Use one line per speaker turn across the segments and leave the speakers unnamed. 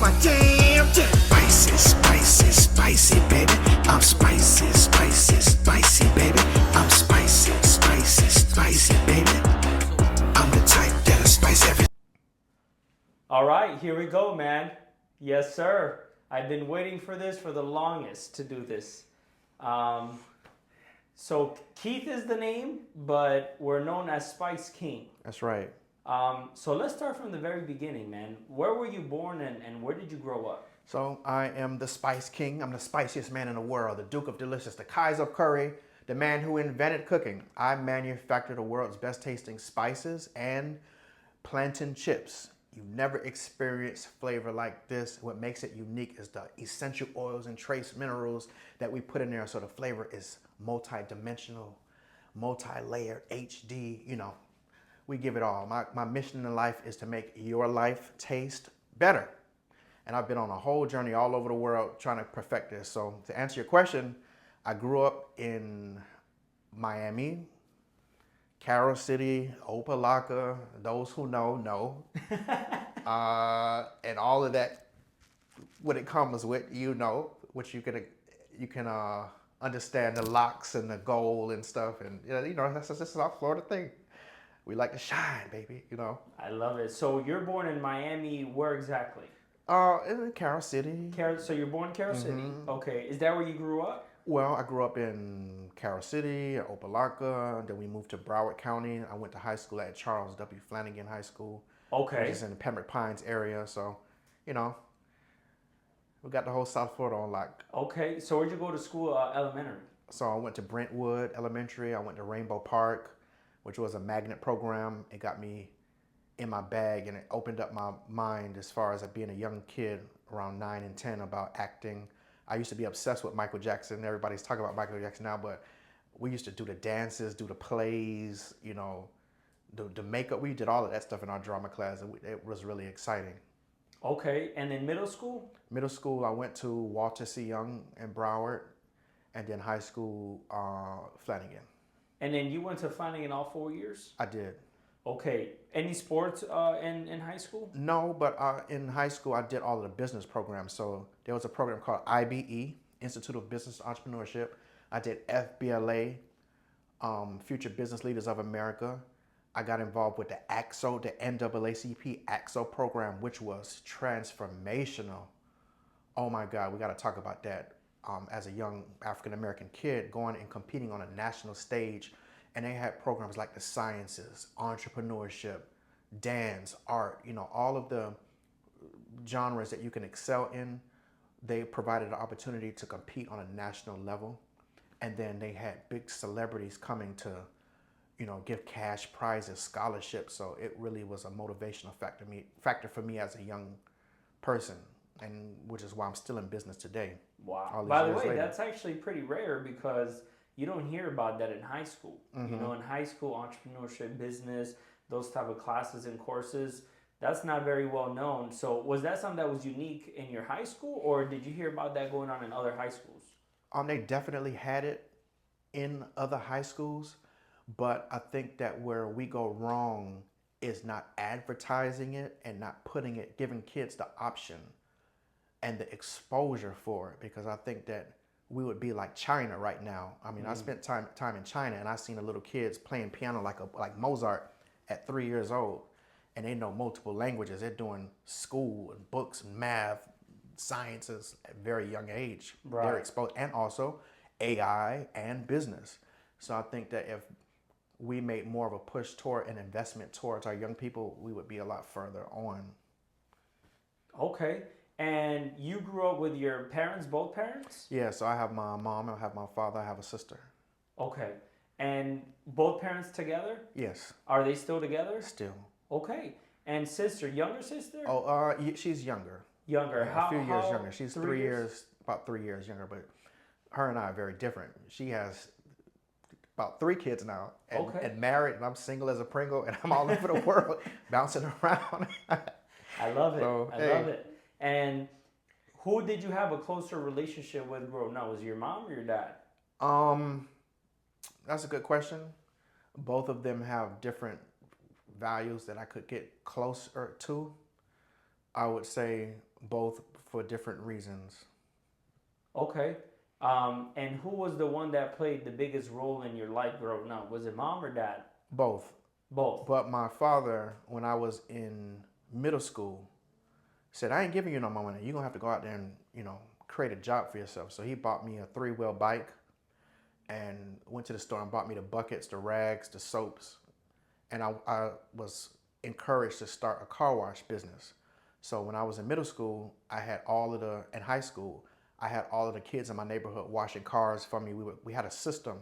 my damn damn. Spicy, spicy, spicy, baby. I'm spicy, spicy, spicy, baby. I'm spicy, spicy, spicy, baby. I'm the type that'll spice everything.
All right, here we go, man. Yes, sir. I've been waiting for this for the longest to do this. So Keith is the name, but we're known as Spice King.
That's right.
So let's start from the very beginning, man. Where were you born and where did you grow up?
So I am the Spice King. I'm the spiciest man in the world, the Duke of Delicious, the Kaiser curry, the man who invented cooking. I manufacture the world's best tasting spices and plantain chips. You've never experienced flavor like this. What makes it unique is the essential oils and trace minerals that we put in there, so the flavor is multi-dimensional, multi-layered, HD, we give it all. My mission in life is to make your life taste better. And I've been on a whole journey all over the world trying to perfect this. So to answer your question, I grew up in Miami, Carol City, Opelika, those who know. And all of that, what it comes with, which you can understand the locks and the gold and stuff. And, that's just our Florida thing. We like to shine, baby,
I love it. So you're born in Miami, where exactly?
In Carol City.
So you're born in Carol City. Okay. Is that where you grew up?
Well, I grew up in Carol City, Opelika, then we moved to Broward County. I went to high school at Charles W. Flanagan High School.
Okay.
Which is in the Pembroke Pines area, so, we got the whole South Florida on lock.
Okay, so where'd you go to school, elementary?
So I went to Brentwood Elementary, I went to Rainbow Park, which was a magnet program. It got me in my bag and it opened up my mind as far as being a young kid around 9 and 10 about acting. I used to be obsessed with Michael Jackson. Everybody's talking about Michael Jackson now, but we used to do the dances, do the plays, the makeup. We did all of that stuff in our drama class, and it was really exciting.
Okay, and then middle school?
Middle school, I went to Walter C. Young in Broward, and then high school, Flanagan.
And then you went to Flanagan all 4 years?
I did.
Okay. Any sports in high school?
No, but in high school, I did all of the business programs. So there was a program called IBE, Institute of Business Entrepreneurship. I did FBLA, Future Business Leaders of America. I got involved with the AXO, the NAACP AXO program, which was transformational. Oh my God, we got to talk about that. As a young African-American kid going and competing on a national stage, and they had programs like the sciences, entrepreneurship, dance, art, all of the genres that you can excel in. They provided an opportunity to compete on a national level. And then they had big celebrities coming to, give cash prizes, scholarships. So it really was a motivational factor for me as a young person, and which is why I'm still in business today.
Wow. By the way, that's actually pretty rare because you don't hear about that in high school. In high school, entrepreneurship, business, those type of classes and courses, that's not very well known. So was that something that was unique in your high school, or did you hear about that going on in other high schools?
They definitely had it in other high schools, but I think that where we go wrong is not advertising it and not giving kids the option and the exposure for it, because I think that we would be like China right now. I mean, I spent time in China, and I seen the little kids playing piano like Mozart at 3 years old, and they know multiple languages. They're doing school and books and math, sciences at a very young age.
Right.
They're exposed, and also AI and business. So I think that if we made more of a push toward an investment towards our young people, we would be a lot further on.
Okay. And you grew up with your parents, both parents?
Yeah, so I have my mom, I have my father, I have a sister.
Okay. And both parents together?
Yes.
Are they still together?
Still.
Okay. And sister, younger sister?
Oh, she's younger.
Younger.
Yeah, a few years younger. She's
3 years?
About 3 years younger, but her and I are very different. She has about 3 kids now, and married, and I'm single as a Pringle, and I'm all over the world bouncing around.
I love it.
So,
I love it. And who did you have a closer relationship with growing up? Was it your mom or your dad?
That's a good question. Both of them have different values that I could get closer to. I would say both for different reasons.
Okay. And who was the one that played the biggest role in your life growing up? Was it mom or dad?
Both.
Both.
But my father, when I was in middle school, said, I ain't giving you no more money. You're going to have to go out there and, create a job for yourself. So he bought me a 3-wheel bike and went to the store and bought me the buckets, the rags, the soaps. And I was encouraged to start a car wash business. So when I was in middle school, in high school, I had all of the kids in my neighborhood washing cars for me. We had a system,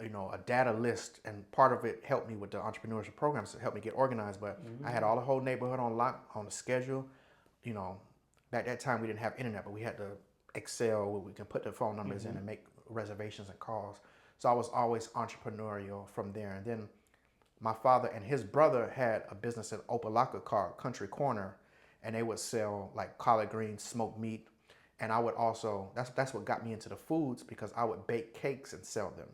a data list, and part of it helped me with the entrepreneurship programs to help me get organized. But I had all the whole neighborhood on lock, on the schedule. Back that time we didn't have internet, but we had the Excel where we can put the phone numbers in and make reservations and calls. So I was always entrepreneurial from there. And then my father and his brother had a business in Opelika called Country Corner, and they would sell like collard greens, smoked meat. And I would also, that's what got me into the foods, because I would bake cakes and sell them.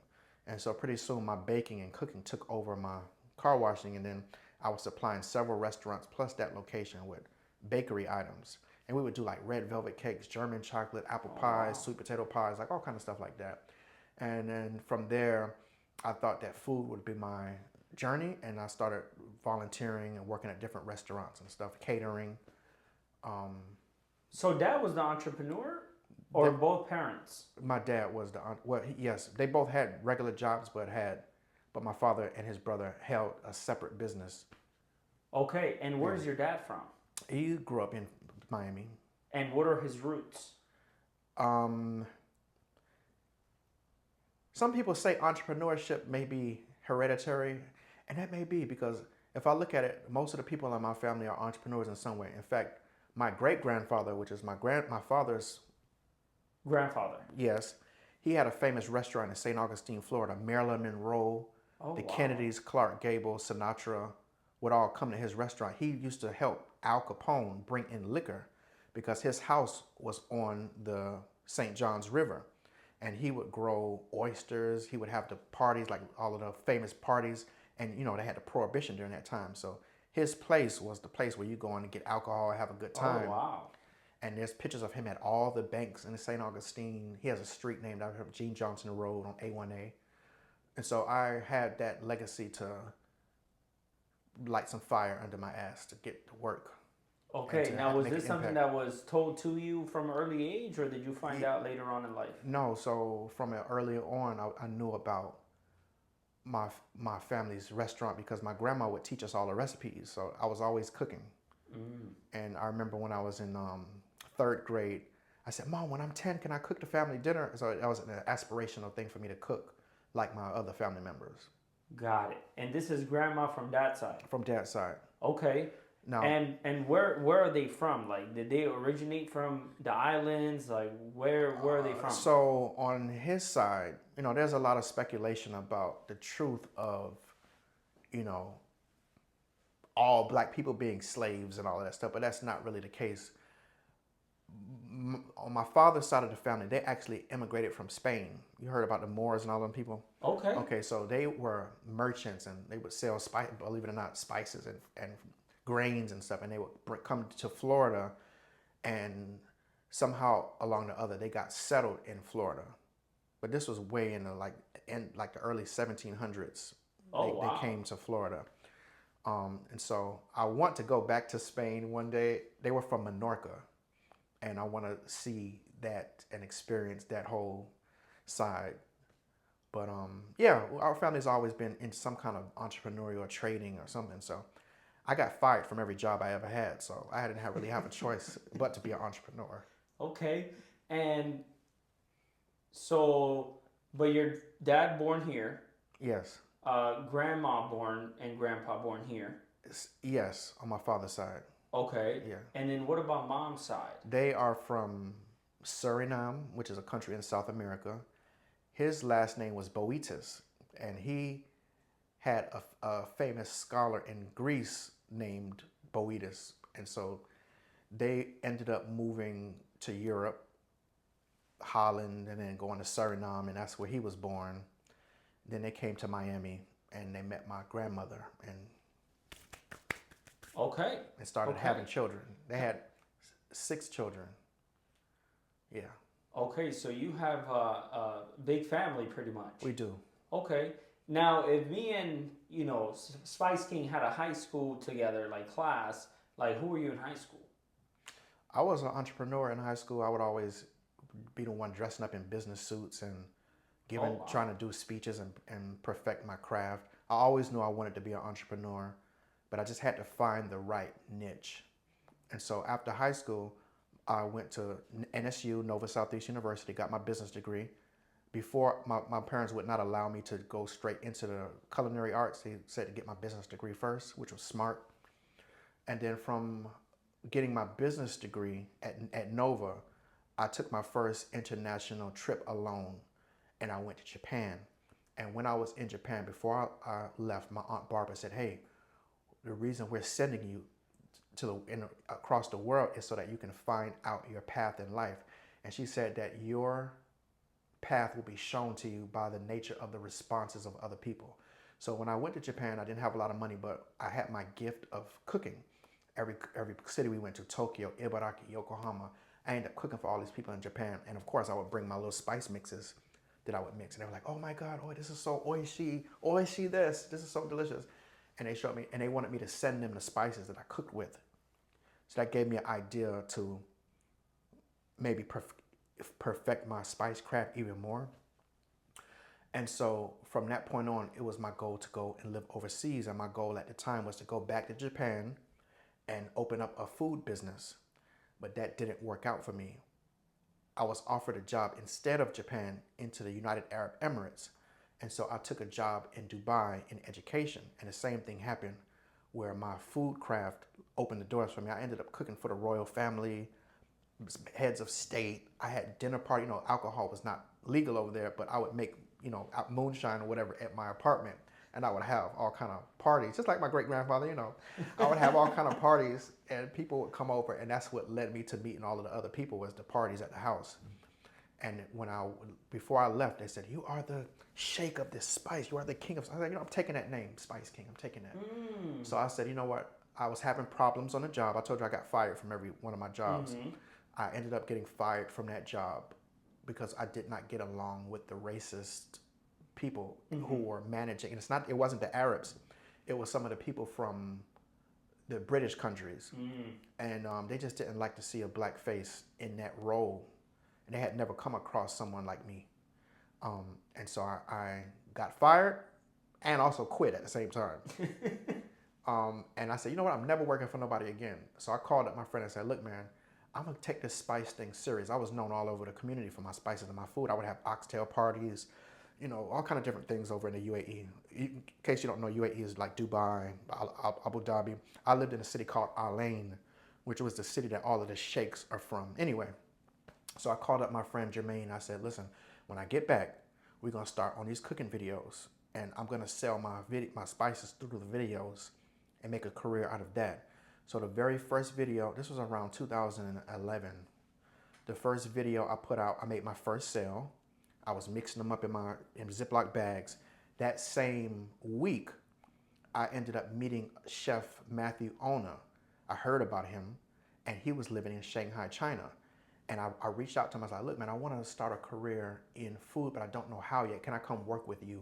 And so pretty soon my baking and cooking took over my car washing, and then I was supplying several restaurants plus that location with bakery items. And we would do like red velvet cakes, German chocolate, apple pies, sweet potato pies, like all kind of stuff like that. And then from there, I thought that food would be my journey, and I started volunteering and working at different restaurants and stuff, catering.
So dad was the entrepreneur, or both parents?
My dad was yes, they both had regular jobs, but my father and his brother held a separate business.
Okay, and where's your dad from?
He grew up in Miami.
And what are his roots?
Some people say entrepreneurship may be hereditary, and that may be, because if I look at it, most of the people in my family are entrepreneurs in some way. In fact, my great-grandfather, which is my father's
grandfather,
yes, he had a famous restaurant in St. Augustine, Florida. Marilyn Monroe, the Kennedys, Clark Gable, Sinatra would all come to his restaurant. He used to help Al Capone bring in liquor because his house was on the St. Johns River, and he would grow oysters. He would have the parties, like all of the famous parties, and they had the prohibition during that time. So his place was the place where you go in and get alcohol and have a good time.
Oh, wow.
And there's pictures of him at all the banks in St. Augustine. He has a street named after him, Gene Johnson Road on A1A. And so I had that legacy to light some fire under my ass to get to work.
Okay, now was this something that was told to you from an early age, or did you find out later on in life?
No, so from earlier on, I knew about my family's restaurant because my grandma would teach us all the recipes. So I was always cooking. And I remember when I was in 3rd grade, I said, Mom, when I'm 10, can I cook the family dinner? So that was an aspirational thing for me to cook like my other family members.
Got it. And this is grandma from dad's side?
From dad's side.
Okay.
No.
And where are they from? Like, did they originate from the islands? Like, where are they from?
So on his side, there's a lot of speculation about the truth of, all black people being slaves and all of that stuff, but that's not really the case. On my father's side of the family, they actually immigrated from Spain. You heard about the Moors and all them people?
Okay.
Okay, so they were merchants, and they would sell, believe it or not, spices and grains and stuff, and they would come to Florida, and somehow along the other, they got settled in Florida. But this was way in the early 1700s. They came to Florida. And so I want to go back to Spain one day. They were from Menorca, and I want to see that and experience that whole side. But yeah, our family's always been in some kind of entrepreneurial trading or something. So I got fired from every job I ever had, so I didn't really have a choice but to be an entrepreneur.
Okay, and so, but your dad born here?
Yes.
Grandma born and grandpa born here?
Yes, on my father's side.
Okay.
Yeah.
And then what about mom's side?
They are from Suriname, which is a country in South America. His last name was Boetis, and he had a famous scholar in Greece named Boetis. And so they ended up moving to Europe, Holland, and then going to Suriname, and that's where he was born. Then they came to Miami, and they met my grandmother. And
Okay.
and started
Okay.
having children. They had 6 children. Yeah,
Okay, so you have a big family pretty much.
we do.
Okay. Now, if me and, Spice King had a high school together, like class, like who were you in high school?
I was an entrepreneur in high school. I would always be the one dressing up in business suits and
Wow.
trying to do speeches and perfect my craft. I always knew I wanted to be an entrepreneur, but I just had to find the right niche. And so after high school, I went to NSU, Nova Southeastern University, got my business degree. Before, my parents would not allow me to go straight into the Culinary Arts. They said to get my business degree first, which was smart. And then from getting my business degree at Nova, I took my first international trip alone, and I went to Japan. And when I was in Japan, before I left, my Aunt Barbara said, hey, the reason we're sending you across the world is so that you can find out your path in life. And she said that your path will be shown to you by the nature of the responses of other people. So when I went to Japan, I didn't have a lot of money, but I had my gift of cooking. Every city we went to, Tokyo, Ibaraki, Yokohama, I ended up cooking for all these people in Japan. And of course, I would bring my little spice mixes that I would mix. And they were like, oh my God, oh, this is so oishi this is so delicious. And they showed me, and they wanted me to send them the spices that I cooked with. So that gave me an idea to maybe perfect my spice craft even more. And so from that point on, it was my goal to go and live overseas. And my goal at the time was to go back to Japan and open up a food business. But that didn't work out for me. I was offered a job instead of Japan into the United Arab Emirates. And so I took a job in Dubai in education. And the same thing happened where my food craft opened the doors for me. I ended up cooking for the royal family, heads of state. I had dinner party. Alcohol was not legal over there, but I would make, moonshine or whatever at my apartment. And I would have all kind of parties, just like my great-grandfather, I would have all kind of parties and people would come over, and that's what led me to meeting all of the other people was the parties at the house. And before I left, they said, you are the sheikh of this spice. You are the king of spice. I was like, I'm taking that name, Spice King. I'm taking that. So I said, you know what? I was having problems on the job. I told you I got fired from every one of my jobs. I ended up getting fired from that job because I did not get along with the racist people who were managing. And it wasn't the Arabs. It was some of the people from the British countries. And they just didn't like to see a black face in that role. And they had never come across someone like me. And so I got fired and also quit at the same time. And I said, you know what? I'm never working for nobody again. So I called up my friend and said, look, man, I'm going to take this spice thing serious. I was known all over the community for my spices and my food. I would have oxtail parties, all kind of different things over in the UAE. In case you don't know, UAE is like Dubai, Abu Dhabi. I lived in a city called Alain, which was the city that all of the sheikhs are from. Anyway, so I called up my friend Jermaine. I said, listen, when I get back, we're going to start on these cooking videos. And I'm going to sell my spices through the videos and make a career out of that. So the very first video, this was around 2011. The first video I put out, I made my first sale. I was mixing them up in Ziploc bags. That same week, I ended up meeting Chef Matthew Ona. I heard about him, and he was living in Shanghai, China. And I reached out to him. I was like, look, man, I want to start a career in food, but I don't know how yet. Can I come work with you?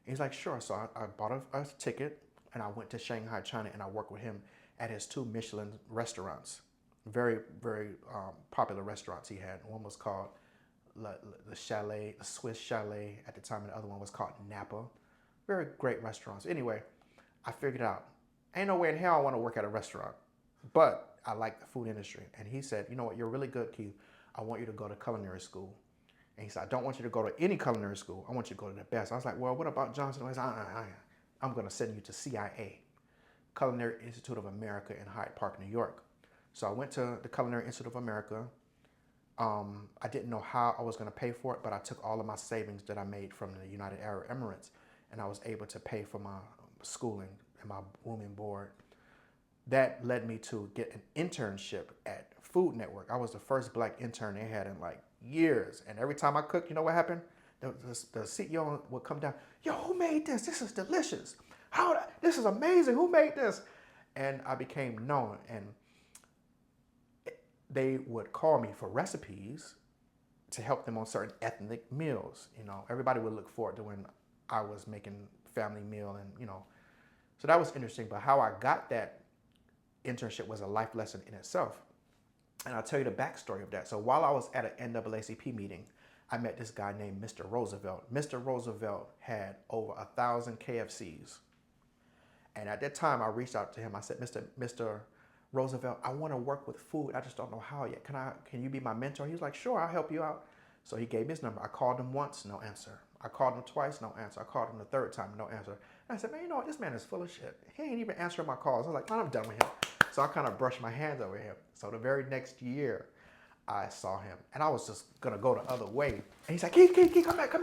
And he's like, sure. So I bought a ticket, and I went to Shanghai, China, and I worked with him at his 2 Michelin restaurants. Very, very popular restaurants he had. One was called the Chalet, the Swiss Chalet at the time, and the other one was called Napa. Very great restaurants. Anyway, I figured out, ain't no way in hell I want to work at a restaurant, but I like the food industry. And he said, you know what, you're really good, Keith. I want you to go to culinary school. And he said, I don't want you to go to any culinary school. I want you to go to the best. I was like, well, what about Johnson? He said, I'm going to send you to CIA, Culinary Institute of America in Hyde Park, New York. So I went to the Culinary Institute of America. I didn't know how I was going to pay for it, but I took all of my savings that I made from the United Arab Emirates, and I was able to pay for my schooling and my room and board. That led me to get an internship at Food Network. I was the first black intern they had in like years. And every time I cooked, you know what happened? The CEO would come down, yo, who made this? This is delicious. This is amazing. Who made this? And I became known, and they would call me for recipes to help them on certain ethnic meals. You know, everybody would look forward to when I was making family meal, and you know, so that was interesting. But how I got that internship was a life lesson in itself. And I'll tell you the backstory of that. So while I was at an NAACP meeting, I met this guy named Mr. Roosevelt. Mr. Roosevelt had over 1,000 KFCs. And at that time, I reached out to him. I said, Mr. Roosevelt, I want to work with food. I just don't know how yet. Can you be my mentor? He was like, sure, I'll help you out. So he gave me his number. I called him once, no answer. I called him twice, no answer. I called him the third time, no answer. And I said, man, you know what? This man is full of shit. He ain't even answering my calls. I was like, I'm done with him. So I kind of brushed my hands over him. So the very next year, I saw him. And I was just going to go the other way. And he's like, Keith, come back. I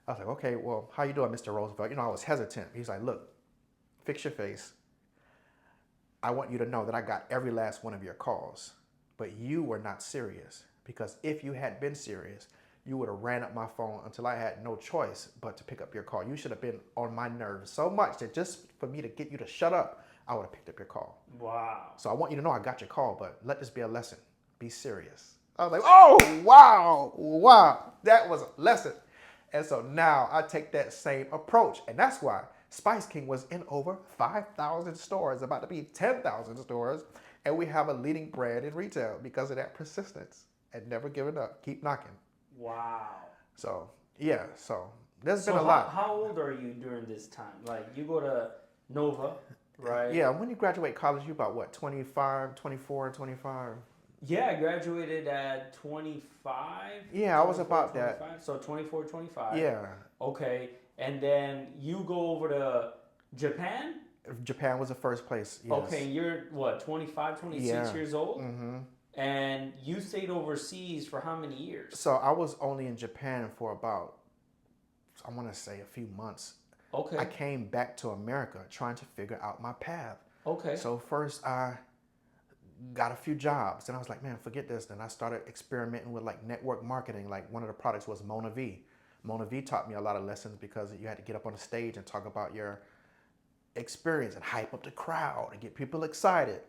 was like, okay, well, how you doing, Mr. Roosevelt? You know, I was hesitant. He's like, look, fix your face. I want you to know that I got every last one of your calls. But you were not serious. Because if you had been serious, you would have ran up my phone until I had no choice but to pick up your call. You should have been on my nerves so much that just for me to get you to shut up, I would have picked up your call.
Wow.
So I want you to know I got your call, but let this be a lesson. Be serious. I was like, oh, wow. That was a lesson. And so now I take that same approach. And that's why Spice King was in over 5,000 stores, about to be 10,000 stores. And we have a leading brand in retail because of that persistence and never giving up. Keep knocking.
Wow.
So, yeah. So there's been a lot.
How old are you during this time? Like, you go to Nova, right?
Yeah, when you graduate college, you about what, 25, 24, 25?
Yeah, I graduated at 25.
Yeah, I was about
25.
that.
So 24, 25.
Yeah.
Okay. And then you go over to Japan?
Japan was the first place, yes.
Okay, you're what, 25, 26 years old? Mm-hmm. And you stayed overseas for how many years?
So I was only in Japan for about, I want to say a few months.
Okay.
I came back to America trying to figure out my path.
Okay.
So first I got a few jobs and I was like, man, forget this. Then I started experimenting with like network marketing. Like one of the products was Mona V. Mona V taught me a lot of lessons because you had to get up on the stage and talk about your experience and hype up the crowd and get people excited.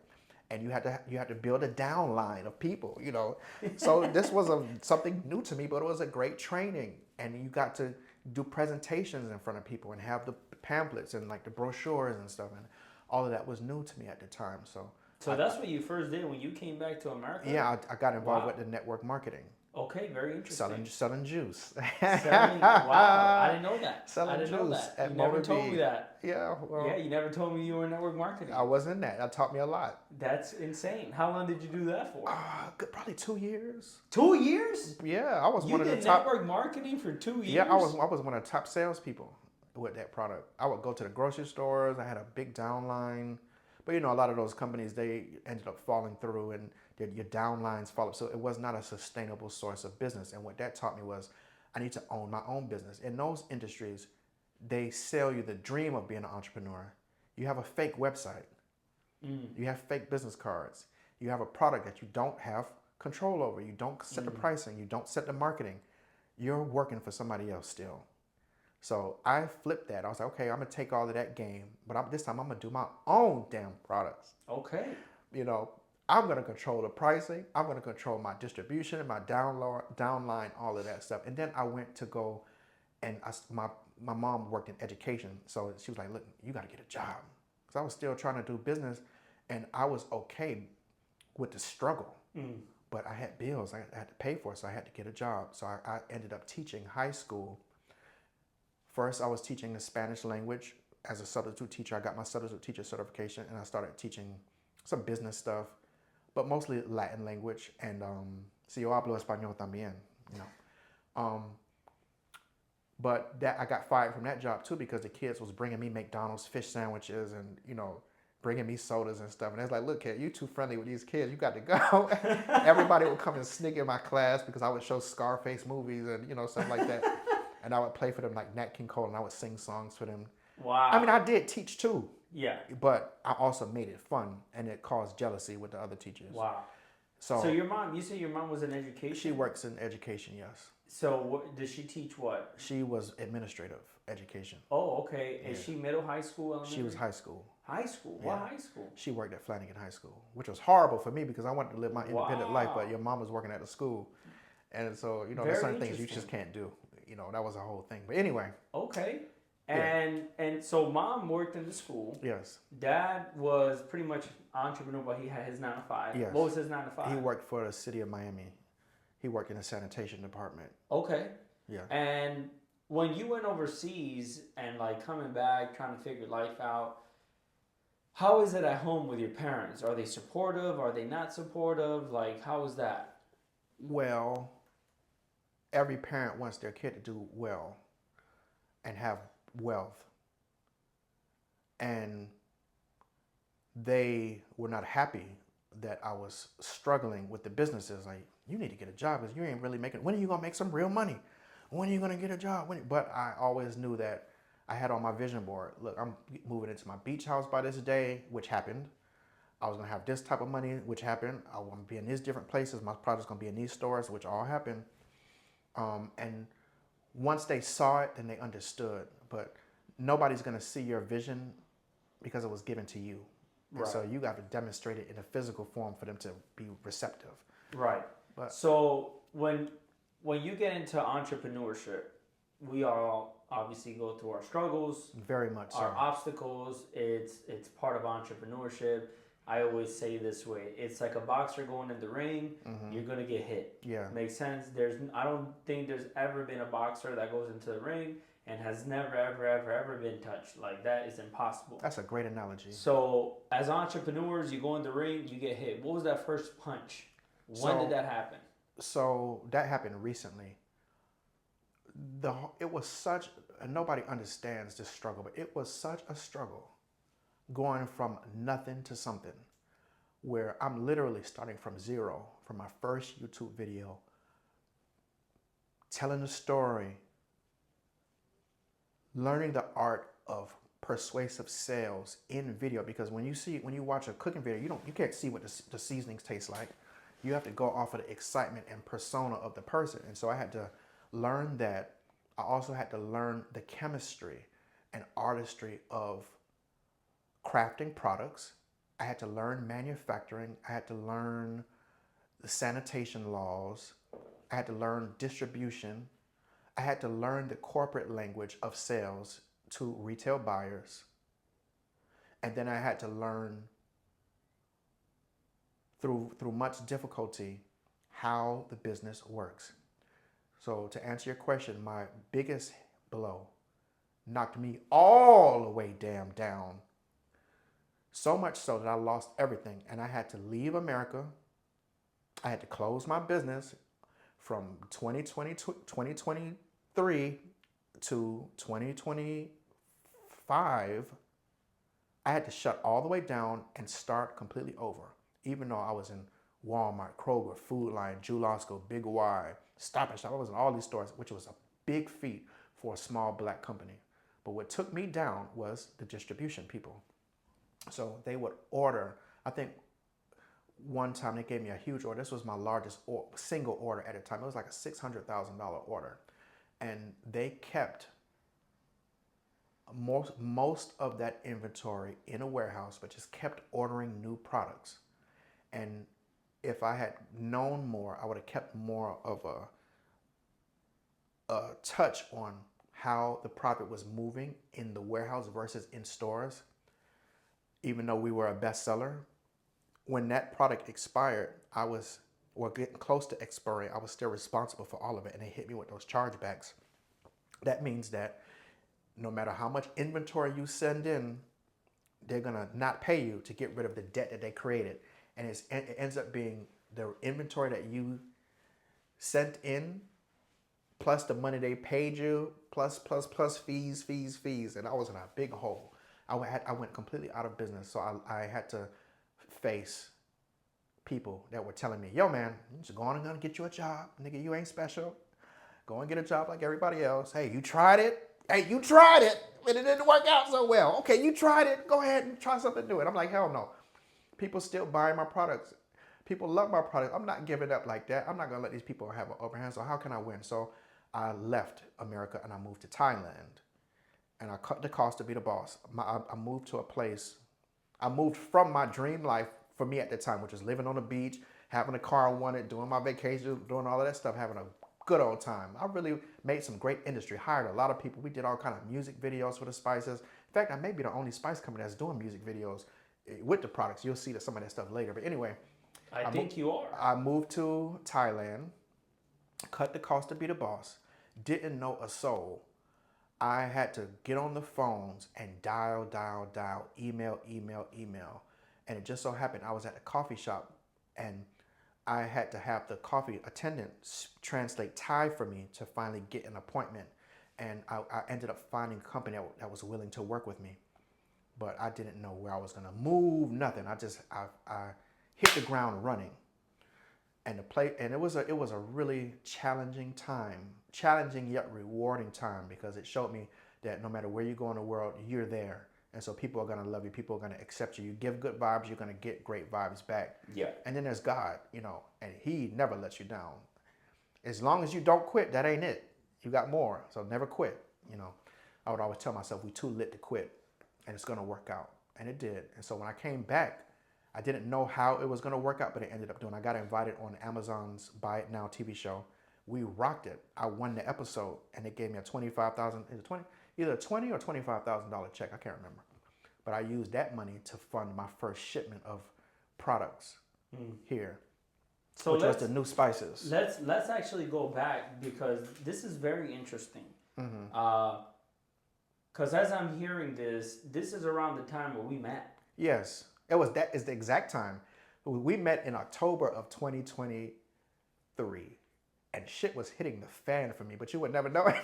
And you had to build a downline of people, you know. So this was something new to me, but it was a great training. And you got to do presentations in front of people and have the pamphlets and like the brochures and stuff. And all of that was new to me at the time. So
that's what you first did when you came back to America?
Yeah, I got involved with the network marketing.
Okay, very interesting.
Selling juice.
Wow, I didn't know that.
Selling
I didn't
juice
know that.
at
You never
Mona
told
V.
me that.
Yeah, well.
Yeah, you never told me you were in network marketing.
I was in that. That taught me a lot.
That's insane. How long did you do that for?
Probably 2 years.
2 years?
Yeah, I was one of the top.
You did network marketing for 2 years?
Yeah, I was one of the top salespeople with that product. I would go to the grocery stores. I had a big downline. But, you know, a lot of those companies, they ended up falling through and your downlines fall up. So it was not a sustainable source of business. And what that taught me was I need to own my own business. In those industries, they sell you the dream of being an entrepreneur. You have a fake website. You have fake business cards. You have a product that you don't have control over. You don't set the pricing. You don't set the marketing. You're working for somebody else still. So I flipped that. I was like, okay, I'm going to take all of that game, but this time I'm going to do my own damn products. Okay. You know, I'm going to control the pricing. I'm going to control my distribution, my downline, all of that stuff. And then I went to go, and my mom worked in education. So she was like, look, you got to get a job. Because I was still trying to do business, and I was okay with the struggle. But I had bills I had to pay for, so I had to get a job. So I ended up teaching high school. First, I was teaching the Spanish language as a substitute teacher. I got my substitute teacher certification, and I started teaching some business stuff, but mostly Latin language. And si yo hablo español también, you know. But that I got fired from that job too because the kids was bringing me McDonald's fish sandwiches and, you know, bringing me sodas and stuff. And it's like, look, kid, you too friendly with these kids. You got to go. Everybody would come and sneak in my class because I would show Scarface movies and, you know, stuff like that. And I would play for them like Nat King Cole, and I would sing songs for them.
Wow.
I mean, I did teach too.
Yeah.
But I also made it fun, and it caused jealousy with the other teachers.
Wow. So your mom, you said your mom was in education?
She works in education, yes.
So does she teach what?
She was administrative education.
Oh, okay. Is she middle, high school, elementary?
She was high school.
High school? What high school?
She worked at Flanagan High School, which was horrible for me because I wanted to live my independent life, but
Wow.
your mom was working at the school. And so, there's
Very
certain things you just
interesting.
can't do. That was a whole thing. But anyway,
Okay.
yeah,
And so mom worked in the school.
yes,
Dad was pretty much entrepreneur, but he had his 9 to 5.
yes.
What was his 9 to 5?
He worked for the city of Miami. He worked in the sanitation department.
Okay.
Yeah.
And when you went overseas and like coming back, trying to figure life out, how is it at home with your parents? Are they supportive? Are they not supportive? Like, how is that?
Well, every parent wants their kid to do well and have wealth. And they were not happy that I was struggling with the businesses. Like, you need to get a job because you ain't really making. When are you gonna make some real money? When are you gonna get a job? But I always knew that I had on my vision board. Look, I'm moving into my beach house by this day, which happened. I was gonna have this type of money, which happened. I want to be in these different places. My project's gonna be in these stores, which all happened. And once they saw it, then they understood. But nobody's gonna see your vision because it was given to you. And so you got to demonstrate it in a physical form for them to be receptive.
Right.
But
So when you get into entrepreneurship, we all obviously go through our struggles,
very much
our
so.
obstacles. It's part of entrepreneurship. I always say this way: it's like a boxer going in the ring. You're gonna get hit.
Yeah.
Makes sense. I don't think there's ever been a boxer that goes into the ring and has never ever been touched. Like, that is impossible.
That's a great analogy.
So as entrepreneurs, you go in the ring, you get hit. What was that first punch? When did that happen?
So that happened recently. It was such, and nobody understands this struggle, but it was such a struggle going from nothing to something, where I'm literally starting from zero, from my first YouTube video, telling a story, learning the art of persuasive sales in video. Because when you watch a cooking video, you can't see what the seasonings taste like. You have to go off of the excitement and persona of the person. And so I had to learn that. I also had to learn the chemistry and artistry of crafting products. I had to learn manufacturing. I had to learn the sanitation laws. I had to learn distribution. I had to learn the corporate language of sales to retail buyers. And then I had to learn through much difficulty how the business works. So to answer your question, my biggest blow knocked me all the way down. So much so that I lost everything and I had to leave America. I had to close my business from 2023 to 2025. I had to shut all the way down and start completely over. Even though I was in Walmart, Kroger, Food Lion, Jewel-Osco, Big Y, Stop and Shop. I was in all these stores, which was a big feat for a small black company. But what took me down was the distribution people. So they would order, I think one time they gave me a huge order. This was my largest single order at a time. It was like a $600,000 order. And they kept most of that inventory in a warehouse, but just kept ordering new products. And if I had known more, I would have kept more of a touch on how the product was moving in the warehouse versus in stores. Even though we were a bestseller, when that product expired, getting close to expiring, I was still responsible for all of it, and they hit me with those chargebacks. That means that no matter how much inventory you send in, they're gonna not pay you to get rid of the debt that they created. And it ends up being the inventory that you sent in, plus the money they paid you, plus fees. And I was in a big hole. I went completely out of business. So I had to face people that were telling me, yo man, you just go on and gonna get you a job. Nigga, you ain't special. Go and get a job like everybody else. Hey, you tried it. And it didn't work out so well. Okay, you tried it. Go ahead and try something new. And I'm like, hell no. People still buy my products. People love my products. I'm not giving up like that. I'm not gonna let these people have an upper hand. So how can I win? So I left America and I moved to Thailand. And I cut the cost to be the boss. I moved to a place I moved from my dream life for me at the time, which was living on the beach, having a car I wanted, doing my vacation, doing all of that stuff, having a good old time. I really made some great industry, hired a lot of people. We did all kind of music videos for the spices. In fact, I may be the only spice company that's doing music videos with the products. You'll see some of that stuff later. But anyway,
I think you are.
I moved to Thailand, cut the cost to be the boss, didn't know a soul. I had to get on the phones and dial, email. And it just so happened I was at the coffee shop and I had to have the coffee attendant translate Thai for me to finally get an appointment. And I ended up finding a company that was willing to work with me. But I didn't know where I was going to move, nothing. I hit the ground running. And it was a really challenging yet rewarding time, because it showed me that no matter where you go in the world, you're there. And so people are going to love you. People are going to accept you. You give good vibes, you're going to get great vibes back.
Yeah.
And then there's God, and he never lets you down. As long as you don't quit, that ain't it. You got more. So never quit. I would always tell myself, we too lit to quit, and it's going to work out. And it did. And so when I came back, I didn't know how it was going to work out, but it ended up doing. I got invited on Amazon's Buy It Now TV show. We rocked it. I won the episode, and it gave me a $25,000. Is it 20? Either a $20,000 or $25,000 check. I can't remember. But I used that money to fund my first shipment of products here,
So
which was the new spices.
Let's actually go back, because this is very interesting. Because as I'm hearing this is around the time where we met.
Yes, that is the exact time. We met in October of 2023. And shit was hitting the fan for me, but you would never know it.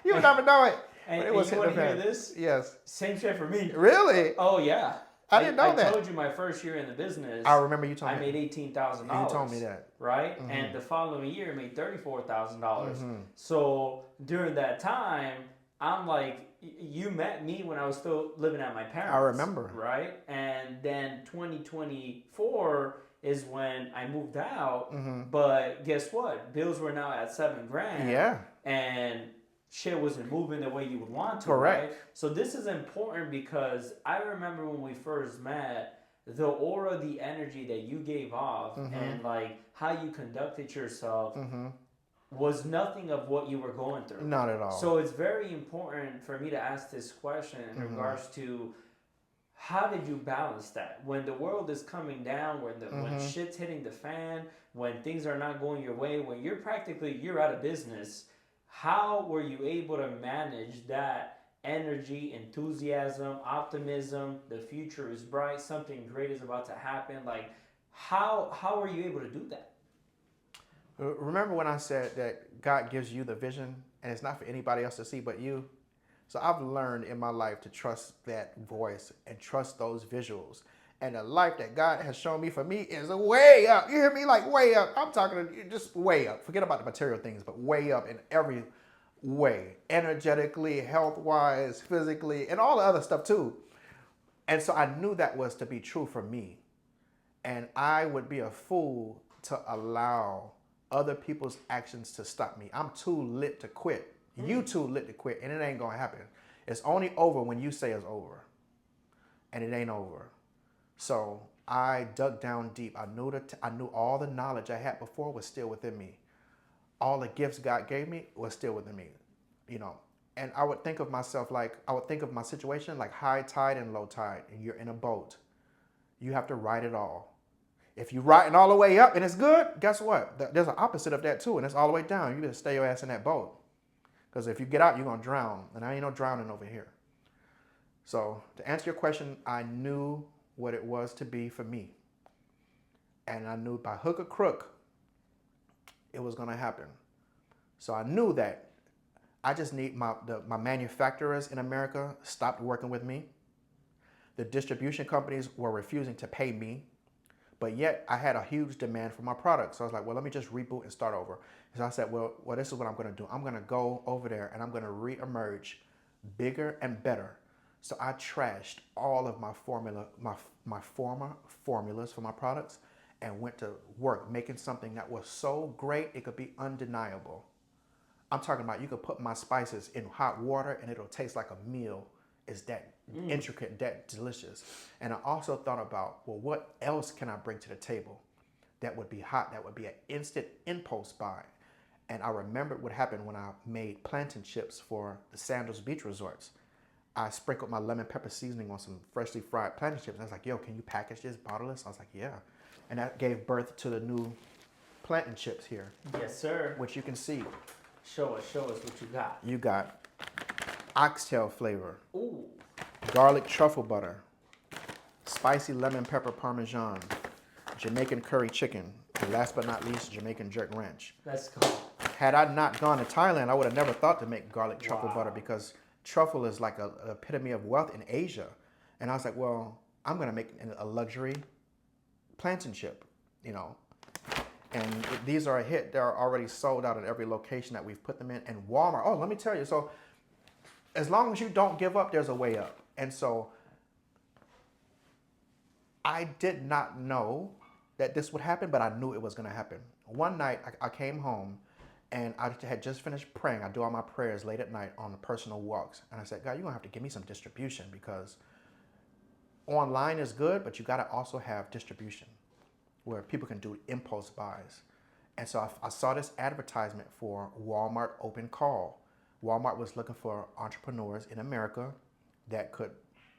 You would never know it.
And,
it was
you want to hear this?
Yes.
Same shit for me.
Really?
Oh yeah.
I didn't know that.
I told you my first year in the business.
I remember you told me.
I made $18,000.
You told me that.
Right? Mm-hmm. And the following year, I made $34,000. So during that time, I'm like, you met me when I was still living at my parents'.
I remember.
Right? And then 2024 is when I moved out. But guess what? Bills were now at $7,000.
Yeah.
And shit wasn't moving the way you would want to.
Correct.
Right? So this is important, because I remember when we first met, the aura, the energy that you gave off, and like how you conducted yourself was nothing of what you were going through.
Not at all.
So it's very important for me to ask this question in regards to, how did you balance that when the world is coming down, when shit's hitting the fan, when things are not going your way, when you're out of business? How were you able to manage that energy, enthusiasm, optimism? The future is bright. Something great is about to happen. Like, how are you able to do that?
Remember when I said that God gives you the vision, and it's not for anybody else to see but you? So I've learned in my life to trust that voice and trust those visuals. And the life that God has shown me for me is way up. You hear me? Like way up. I'm talking just way up. Forget about the material things, but way up in every way. Energetically, health-wise, physically, and all the other stuff too. And so I knew that was to be true for me. And I would be a fool to allow other people's actions to stop me. I'm too lit to quit. You too lit to quit, and it ain't gonna happen. It's only over when you say it's over, and it ain't over. So I dug down deep. I knew all the knowledge I had before was still within me. All the gifts God gave me was still within me, And I would think of myself I would think of my situation like high tide and low tide, and you're in a boat. You have to ride it all. If you're riding all the way up and it's good, guess what? There's an opposite of that too, and it's all the way down. You better stay your ass in that boat. Because if you get out, you're going to drown. And I ain't no drowning over here. So to answer your question, I knew what it was to be for me. And I knew by hook or crook, it was going to happen. So I knew that I just need my manufacturers in America stopped working with me. The distribution companies were refusing to pay me. But yet I had a huge demand for my products. So I was like, well, let me just reboot and start over. So I said, well, this is what I'm going to do. I'm going to go over there and I'm going to reemerge bigger and better. So I trashed all of my former formulas for my products and went to work making something that was so great it could be undeniable. I'm talking about you could put my spices in hot water and it'll taste like a meal. It's that intricate, that delicious. And I also thought about, well, what else can I bring to the table that would be hot, that would be an instant impulse buy? And I remembered what happened when I made plantain chips for the Sandals Beach Resorts. I sprinkled my lemon pepper seasoning on some freshly fried plantain chips. And I was like, yo, can you package this, bottle this? I was like, yeah. And that gave birth to the new plantain chips here.
Yes, sir.
Which you can see.
Show us what you got.
You got oxtail flavor.
Ooh.
Garlic truffle butter. Spicy lemon pepper parmesan. Jamaican curry chicken. And last but not least, Jamaican jerk ranch.
Let's go.
Had I not gone to Thailand, I would have never thought to make garlic truffle butter, because truffle is like an epitome of wealth in Asia. And I was like, well, I'm going to make a luxury plantain chip, you know. And these are a hit. They're already sold out at every location that we've put them in. And Walmart, oh, let me tell you. So as long as you don't give up, there's a way up. And so I did not know that this would happen, but I knew it was going to happen. One night I came home and I had just finished praying. I do all my prayers late at night on the personal walks. And I said, God, you're going to have to give me some distribution, because online is good, but you got to also have distribution where people can do impulse buys. And so I saw this advertisement for Walmart Open Call. Walmart was looking for entrepreneurs in America that could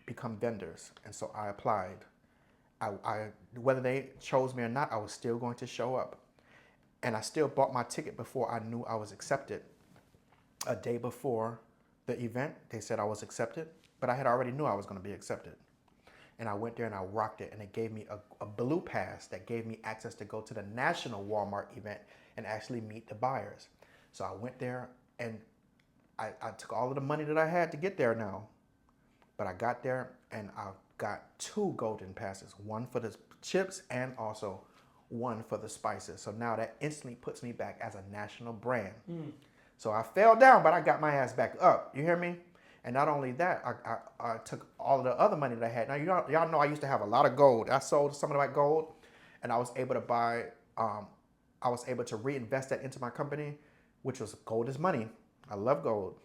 become vendors. And so I applied. Whether they chose me or not, I was still going to show up. And I still bought my ticket before I knew I was accepted. A day before the event, they said I was accepted, but I had already knew I was going to be accepted. And I went there and I rocked it, and it gave me a blue pass that gave me access to go to the national Walmart event and actually meet the buyers. So I went there and I took all of the money that I had to get there now. But I got there and I got 2 golden passes, one for the chips and also one for the spices. So now that instantly puts me back as a national brand. So I fell down, but I got my ass back up. You hear me? And not only that, I took all of the other money that I had. Now, y'all know I used to have a lot of gold. I sold some of my gold, and I was able to buy, I was able to reinvest that into my company, which was gold is money. I love gold.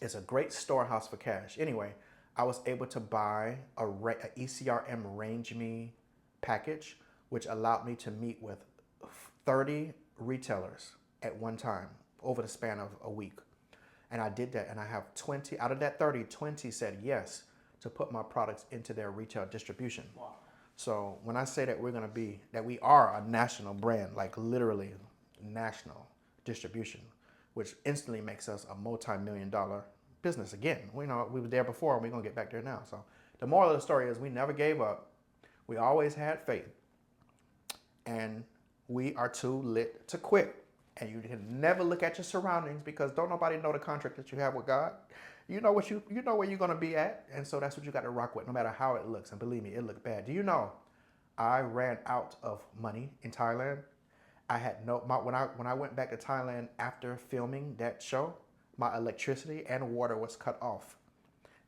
It's a great storehouse for cash. Anyway, I was able to buy a ECRM Range Me package, which allowed me to meet with 30 retailers at one time over the span of a week. And I did that, and I have 20, out of that 30, 20 said yes to put my products into their retail distribution.
Wow.
So when I say that we are a national brand, like literally national distribution, which instantly makes us a multi-million-dollar business again. We know we were there before, and we're gonna get back there now. So the moral of the story is we never gave up. We always had faith, and we are too lit to quit. And you can never look at your surroundings, because don't nobody know the contract that you have with God. You know what you know where you're gonna be at, and so that's what you got to rock with, no matter how it looks. And believe me, it looked bad. Do you know? I ran out of money in Thailand. I had when I went back to Thailand after filming that show, my electricity and water was cut off,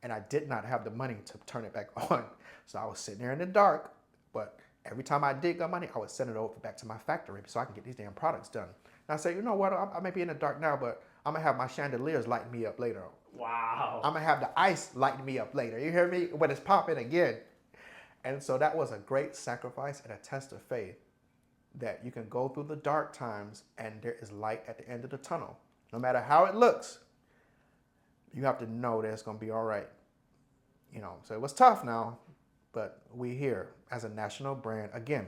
and I did not have the money to turn it back on. So I was sitting there in the dark. But every time I did got money, I would send it over back to my factory so I can get these damn products done. And I say, you know what? I may be in the dark now, but I'm gonna have my chandeliers lighting me up later.
Wow.
I'm gonna have the ice lighting me up later. You hear me? When it's popping again. And so that was a great sacrifice and a test of faith, that you can go through the dark times and there is light at the end of the tunnel. No matter how it looks, you have to know that it's gonna be all right. You know, so it was tough now, but we here as a national brand again.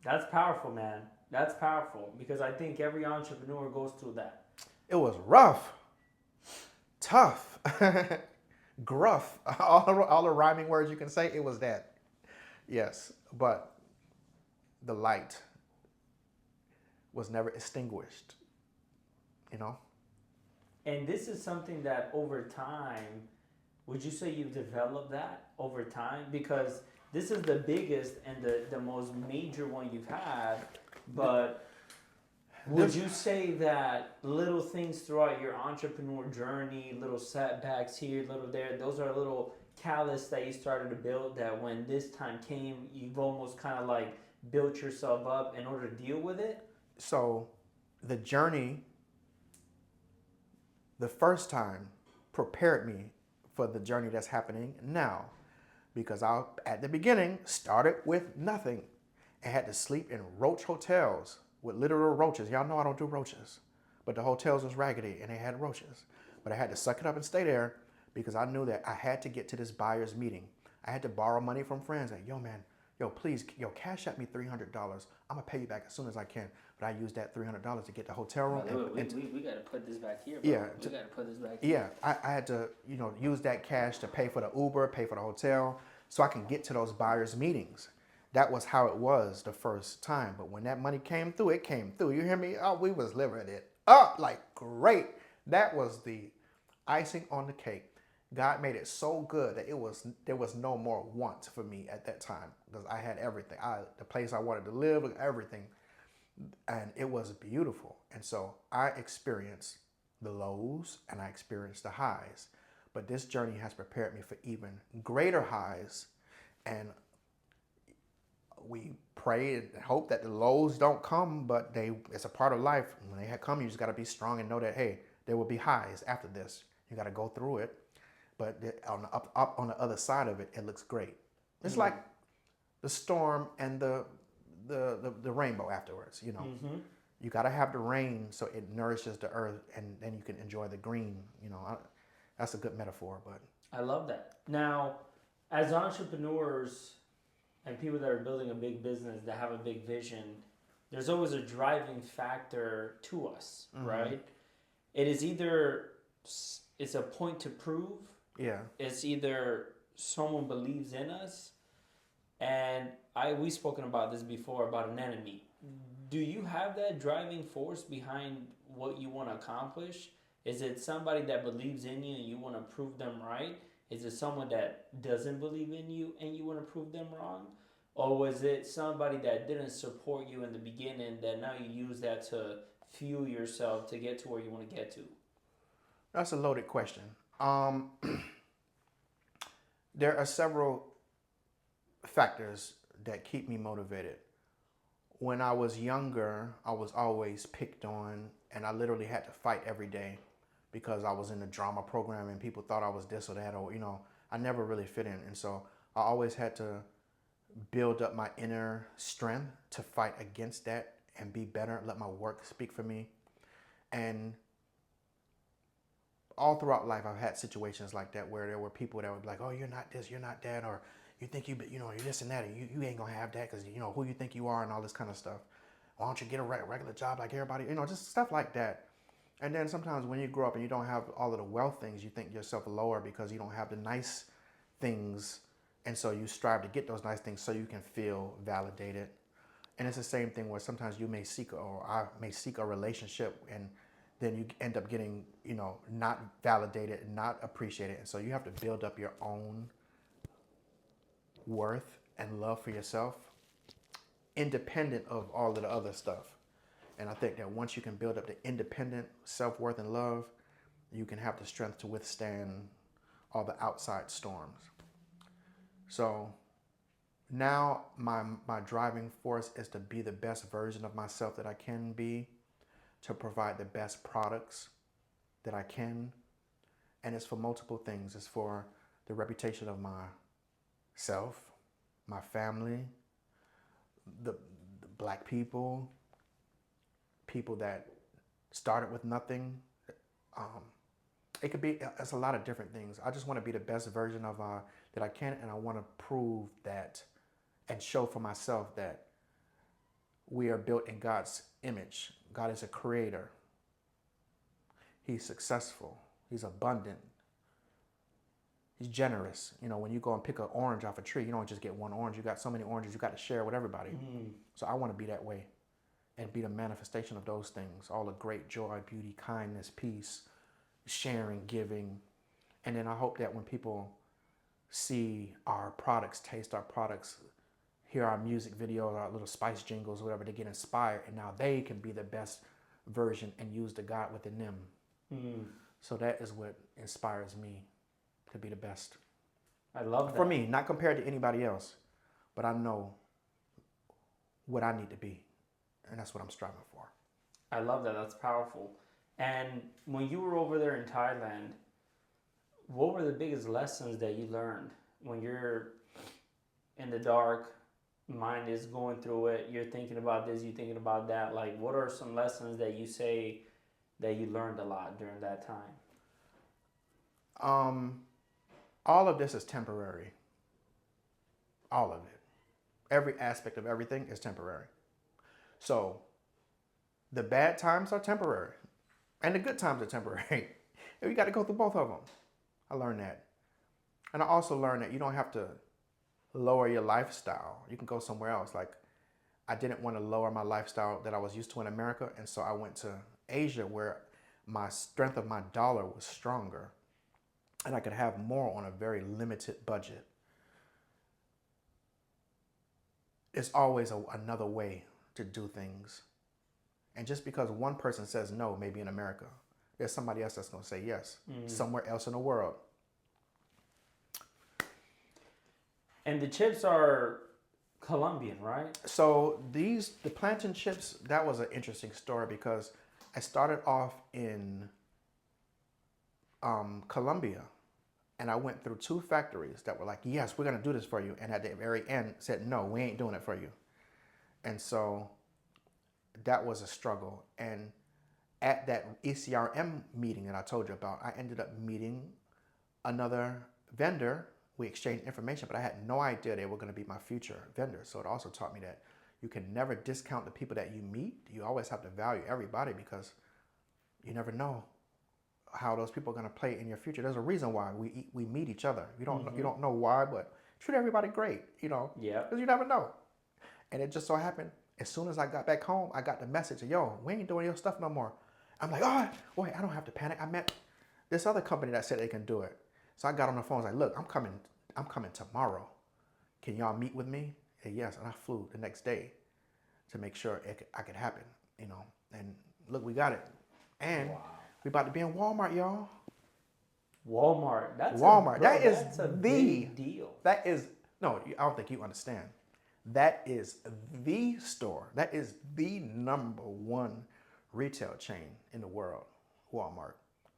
That's powerful, man. That's powerful, because I think every entrepreneur goes through that.
It was rough, tough, gruff, all the rhyming words you can say, it was that. Yes, but the light was never extinguished, you know?
And this is something that over time, would you say you've developed that over time? Because this is the biggest and the most major one you've had, but would you say that little things throughout your entrepreneur journey, little setbacks here, little there, those are little callus that you started to build, that when this time came, you've almost kind of like built yourself up in order to deal with it?
So the journey, the first time, prepared me for the journey that's happening now. Because I, at the beginning, started with nothing and had to sleep in roach hotels with literal roaches. Y'all know I don't do roaches, but the hotels was raggedy and they had roaches. But I had to suck it up and stay there because I knew that I had to get to this buyer's meeting. I had to borrow money from friends. Like, yo, man, yo, please, yo, cash at me $300. I'm gonna pay you back as soon as I can. But I used that $300 to get the hotel room.
We gotta put this back here, bro.
Yeah,
we gotta put this back here.
Yeah, I had to, use that cash to pay for the Uber, pay for the hotel, so I can get to those buyers' meetings. That was how it was the first time. But when that money came through, it came through. You hear me? Oh, we was living it up like great. That was the icing on the cake. God made it so good that there was no more want for me at that time because I had everything. The place I wanted to live, everything. And it was beautiful. And so I experienced the lows and I experienced the highs. But this journey has prepared me for even greater highs. And we pray and hope that the lows don't come, but it's a part of life. When they come, you just got to be strong and know that, hey, there will be highs after this. You got to go through it. But up on the other side of it, it looks great. It's like the storm and the rainbow afterwards, You got to have the rain so it nourishes the earth and then you can enjoy the green, That's a good metaphor, but
I love that. Now, as entrepreneurs and people that are building a big business that have a big vision, there's always a driving factor to us, right? It is either it's a point to prove.
Yeah.
It's either someone believes in us, and we've spoken about this before about an enemy. Do you have that driving force behind what you want to accomplish? Is it somebody that believes in you and you want to prove them right? Is it someone that doesn't believe in you and you want to prove them wrong? Or was it somebody that didn't support you in the beginning that now you use that to fuel yourself to get to where you want to get to?
That's a loaded question. There are several factors that keep me motivated. When I was younger, I was always picked on and I literally had to fight every day because I was in the drama program and people thought I was this or that, or, I never really fit in. And so I always had to build up my inner strength to fight against that and be better, let my work speak for me. And all throughout life, I've had situations like that where there were people that would be like, oh, you're not this, you're not that, or you think you're this and that, and you ain't gonna have that because who you think you are and all this kind of stuff. Why don't you get a regular job like everybody? Just stuff like that. And then sometimes when you grow up and you don't have all of the wealth things, you think yourself lower because you don't have the nice things. And so you strive to get those nice things so you can feel validated. And it's the same thing where sometimes you may seek, or I may seek a relationship, and then you end up getting, not validated and not appreciated. And so you have to build up your own worth and love for yourself, independent of all of the other stuff. And I think that once you can build up the independent self-worth and love, you can have the strength to withstand all the outside storms. So now my driving force is to be the best version of myself that I can be, to provide the best products that I can. And it's for multiple things. It's for the reputation of myself, my family, the black people that started with nothing. It could be, it's a lot of different things. I just want to be the best version of that I can, and I want to prove that and show for myself that we are built in God's image. God is a creator. He's successful. He's abundant. He's generous. When you go and pick an orange off a tree, you don't just get one orange. You got so many oranges, you got to share with everybody. So I want to be that way and be the manifestation of those things. All the great joy, beauty, kindness, peace, sharing, giving. And then I hope that when people see our products, taste our products, hear our music videos, our little spice jingles, whatever, they get inspired, and now they can be the best version and use the God within them. So that is what inspires me to be the best.
I love that.
For me, not compared to anybody else, but I know what I need to be, and that's what I'm striving for.
I love that. That's powerful. And when you were over there in Thailand, what were the biggest lessons that you learned when you're in the dark, mind is going through it, you're thinking about this, you're thinking about that? Like, what are some lessons that you say that you learned a lot during that time?
All of this is temporary. All of it. Every aspect of everything is temporary. So the bad times are temporary and the good times are temporary. And you got to go through both of them. I learned that. And I also learned that you don't have to lower your lifestyle. You can go somewhere else. Like, I didn't want to lower my lifestyle that I was used to in America. And so I went to Asia, where my strength of my dollar was stronger and I could have more on a very limited budget. It's always another way to do things. And just because one person says no, maybe in America, there's somebody else that's going to say yes somewhere else in the world.
And the chips are Colombian, right?
So the plantain chips, that was an interesting story because I started off in Colombia, and I went through 2 factories that were like, yes, we're going to do this for you. And at the very end said, no, we ain't doing it for you. And so that was a struggle. And at that ECRM meeting that I told you about, I ended up meeting another vendor. We exchanged information, but I had no idea they were going to be my future vendors. So it also taught me that you can never discount the people that you meet. You always have to value everybody because you never know how those people are going to play in your future. There's a reason why we meet each other. You don't know why, but treat everybody great, Yeah. Because you never know. And it just so happened, as soon as I got back home, I got the message, yo, we ain't doing your stuff no more. I'm like, oh, wait, I don't have to panic. I met this other company that said they can do it. So I got on the phone. I was like, look, I'm coming tomorrow. Can y'all meet with me? And yes, and I flew the next day to make sure I could happen, And look, we got it. And we about to be in Walmart, y'all.
Walmart.
That's
a big deal.
No, I don't think you understand. That is the store. That is the #1 retail chain in the world, Walmart.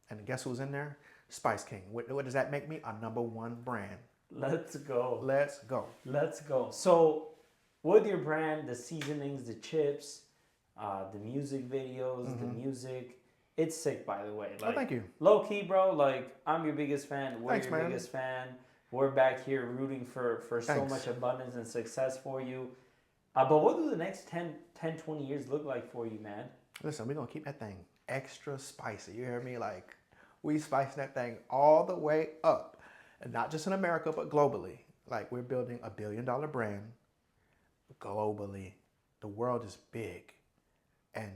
And guess who's in there? Spice King. What does that make me? A #1 brand.
Let's go.
Let's go.
Let's go. So, with your brand, the seasonings, the chips, the music videos, the music, it's sick, by the way. Like,
thank you.
Low key, bro. Like, I'm your biggest fan. We're
Thanks,
your
man.
biggest fan. We're back here rooting for so
Thanks.
much abundance and success for you. But what do the next 10, 20 years look like for you, man?
Listen, we're going to keep that thing extra spicy. You hear me? Like, we spice that thing all the way up. And not just in America, but globally. Like, we're building a $1 billion brand globally. The world is big. And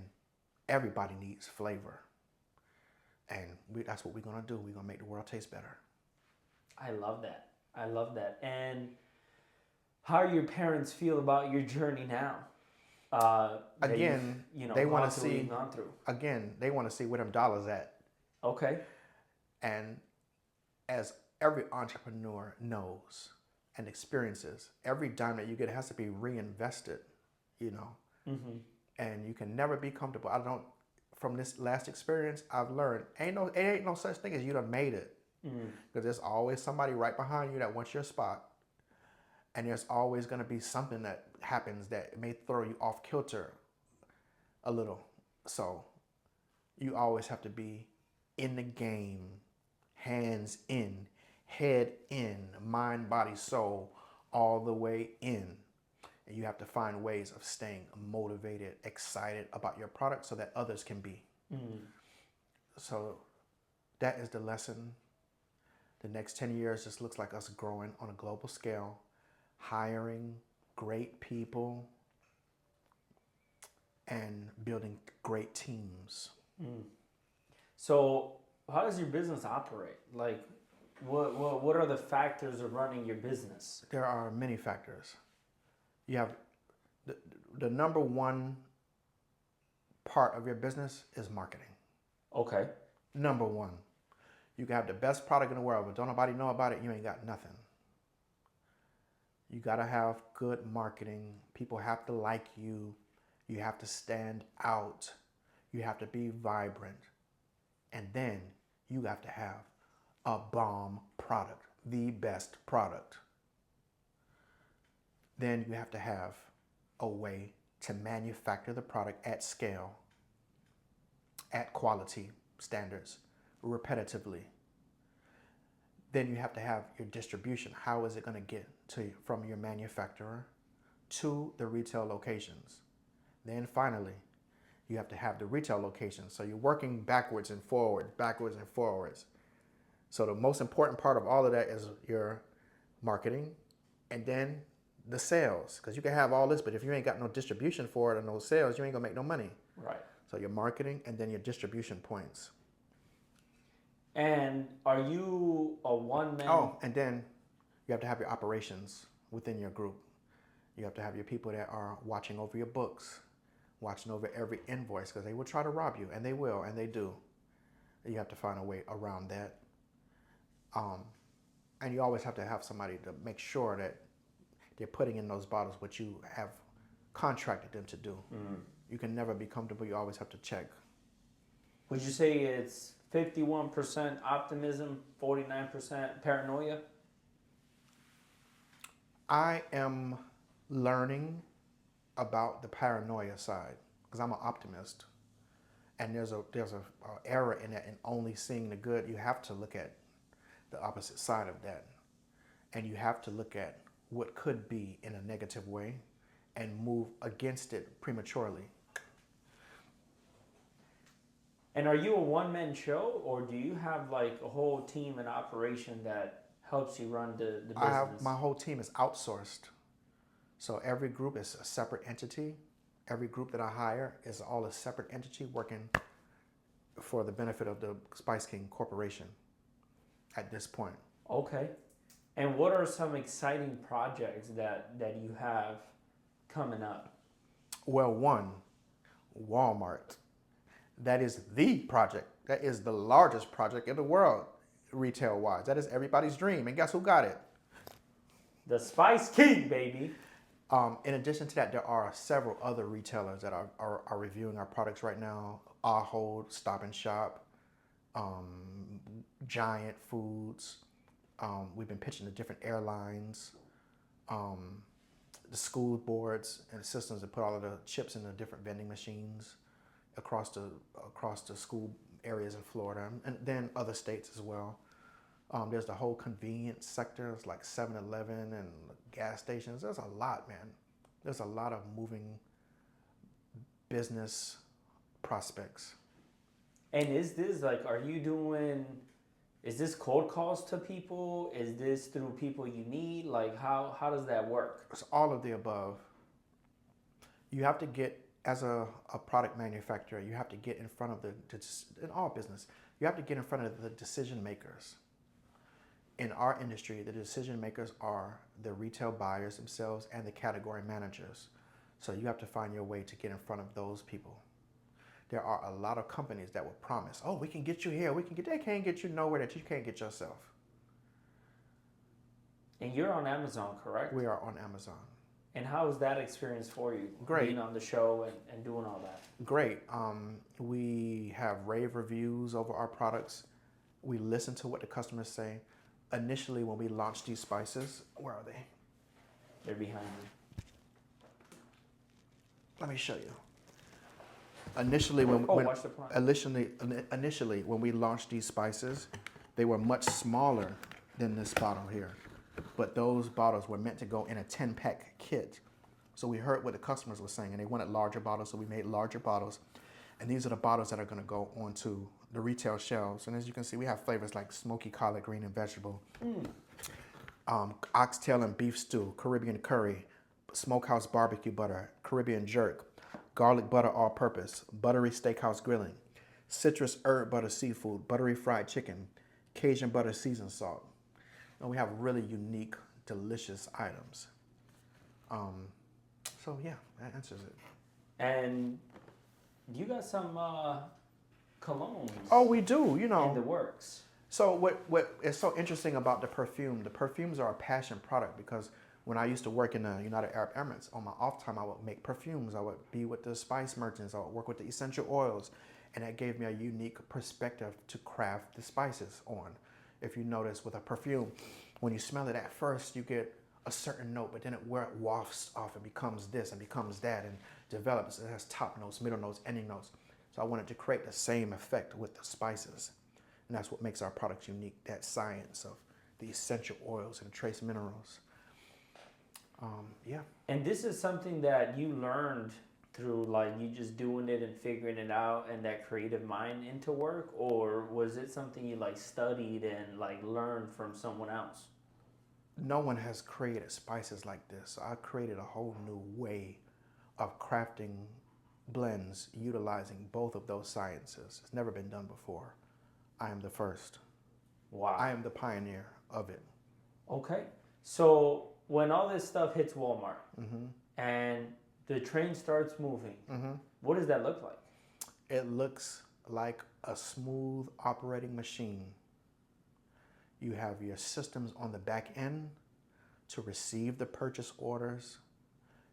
everybody needs flavor. And that's what we're going to do. We're going to make the world taste better.
I love that. I love that. And how do your parents feel about your journey now?
Again, they want to see. Again, they want to see where them dollars at.
Okay.
And as every entrepreneur knows and experiences, every dime that you get has to be reinvested. And you can never be comfortable. From this last experience, I've learned it ain't no such thing as you done made it. Because there's always somebody right behind you that wants your spot. And there's always going to be something that happens that may throw you off kilter a little. So you always have to be in the game, hands in, head in, mind, body, soul, all the way in. And you have to find ways of staying motivated, excited about your product so that others can be. So that is the lesson. The next 10 years just looks like us growing on a global scale, hiring great people, and building great teams.
So how does your business operate? Like, what are the factors of running your business?
There are many factors. You have the #1 part of your business is marketing.
Okay.
#1. You can have the best product in the world, but don't nobody know about it, you ain't got nothing. You got to have good marketing. People have to like you. You have to stand out. You have to be vibrant. And then you have to have a bomb product, the best product. Then you have to have a way to manufacture the product at scale, at quality standards, repetitively. Then you have to have your distribution. How is it going to get to you from your manufacturer to the retail locations? Then finally, you have to have the retail locations. So you're working backwards and forwards. So the most important part of all of that is your marketing and then the sales. Because you can have all this, but if you ain't got no distribution for it and no sales, you ain't gonna make no money.
Right.
So your marketing and then your distribution points.
And are you a one-man?
Oh, and then you have to have your operations within your group. You have to have your people that are watching over your books, watching over every invoice, because they will try to rob you, and they will, and they do. You have to find a way around that. And you always have to have somebody to make sure that they're putting in those bottles what you have contracted them to do. You can never be comfortable. You always have to check.
Would you say it's 51% optimism, 49% paranoia?
I am learning about the paranoia side because I'm an optimist, and there's a error in that in only seeing the good. You have to look at the opposite side of that, and you have to look at what could be in a negative way and move against it prematurely.
And are you a one-man show, or do you have like a whole team and operation that helps you run the business?
My whole team is outsourced. So every group is a separate entity. Every group that I hire is all a separate entity working for the benefit of the Spice King Corporation at this point.
Okay. And what are some exciting projects that you have coming up?
Well, one, Walmart. That is the project. That is the largest project in the world, retail-wise. That is everybody's dream. And guess who got it?
The Spice King, baby.
In addition to that, there are several other retailers that are reviewing our products right now. Ahold, Stop and Shop, Giant Foods. We've been pitching to different airlines, the school boards and systems that put all of the chips in the different vending machines across the school areas in Florida, and then other states as well. There's the whole convenience sector. It's like 7-Eleven and gas stations. There's a lot, man. There's a lot of moving business prospects.
And is this like, is this cold calls to people? Is this through people you meet? Like how does that work?
It's all of the above. You have to get, as a product manufacturer, you have to get in front of in all business, you have to get in front of the decision makers. In our industry, the decision makers are the retail buyers themselves and the category managers. So you have to find your way to get in front of those people. There are a lot of companies that will promise, oh, we can get you here, they can't get you nowhere that you can't get yourself.
And you're on Amazon, correct?
We are on Amazon.
And how was that experience for you?
Great.
Being on the show and doing all that?
Great. We have rave reviews over our products. We listen to what the customers say. Initially, when we launched these spices, where are they?
They're behind you.
Let me show you. Initially, when we launched these spices, they were much smaller than this bottle here. But those bottles were meant to go in a 10-pack kit. So we heard what the customers were saying, and they wanted larger bottles, so we made larger bottles. And these are the bottles that are going to go onto the retail shelves. And as you can see, we have flavors like smoky collard green and vegetable, oxtail and beef stew, Caribbean curry, smokehouse barbecue butter, Caribbean jerk, garlic butter all-purpose, buttery steakhouse grilling, citrus herb butter seafood, buttery fried chicken, Cajun butter seasoned salt. And we have really unique, delicious items. So yeah, that answers it.
And you got some colognes.
Oh, we do,
in the works.
So what is so interesting about the perfumes are a passion product, because when I used to work in the United Arab Emirates, on my off time I would make perfumes. I would be with the spice merchants. I would work with the essential oils, and that gave me a unique perspective to craft the spices on. If you notice with a perfume, when you smell it at first, you get a certain note, but then where it wafts off and becomes this and becomes that and develops. It has top notes, middle notes, ending notes. So I wanted to create the same effect with the spices. And that's what makes our products unique, that science of the essential oils and trace minerals. Yeah.
And this is something that you learned through like you just doing it and figuring it out and that creative mind into work, or was it something you like studied and like learned from someone else?
No one has created spices like this. So I created a whole new way of crafting blends utilizing both of those sciences. It's never been done before. I am the first.
Wow.
I am the pioneer of it.
Okay. So when all this stuff hits Walmart and the train starts moving, what does that look like?
It looks like a smooth operating machine. You have your systems on the back end to receive the purchase orders.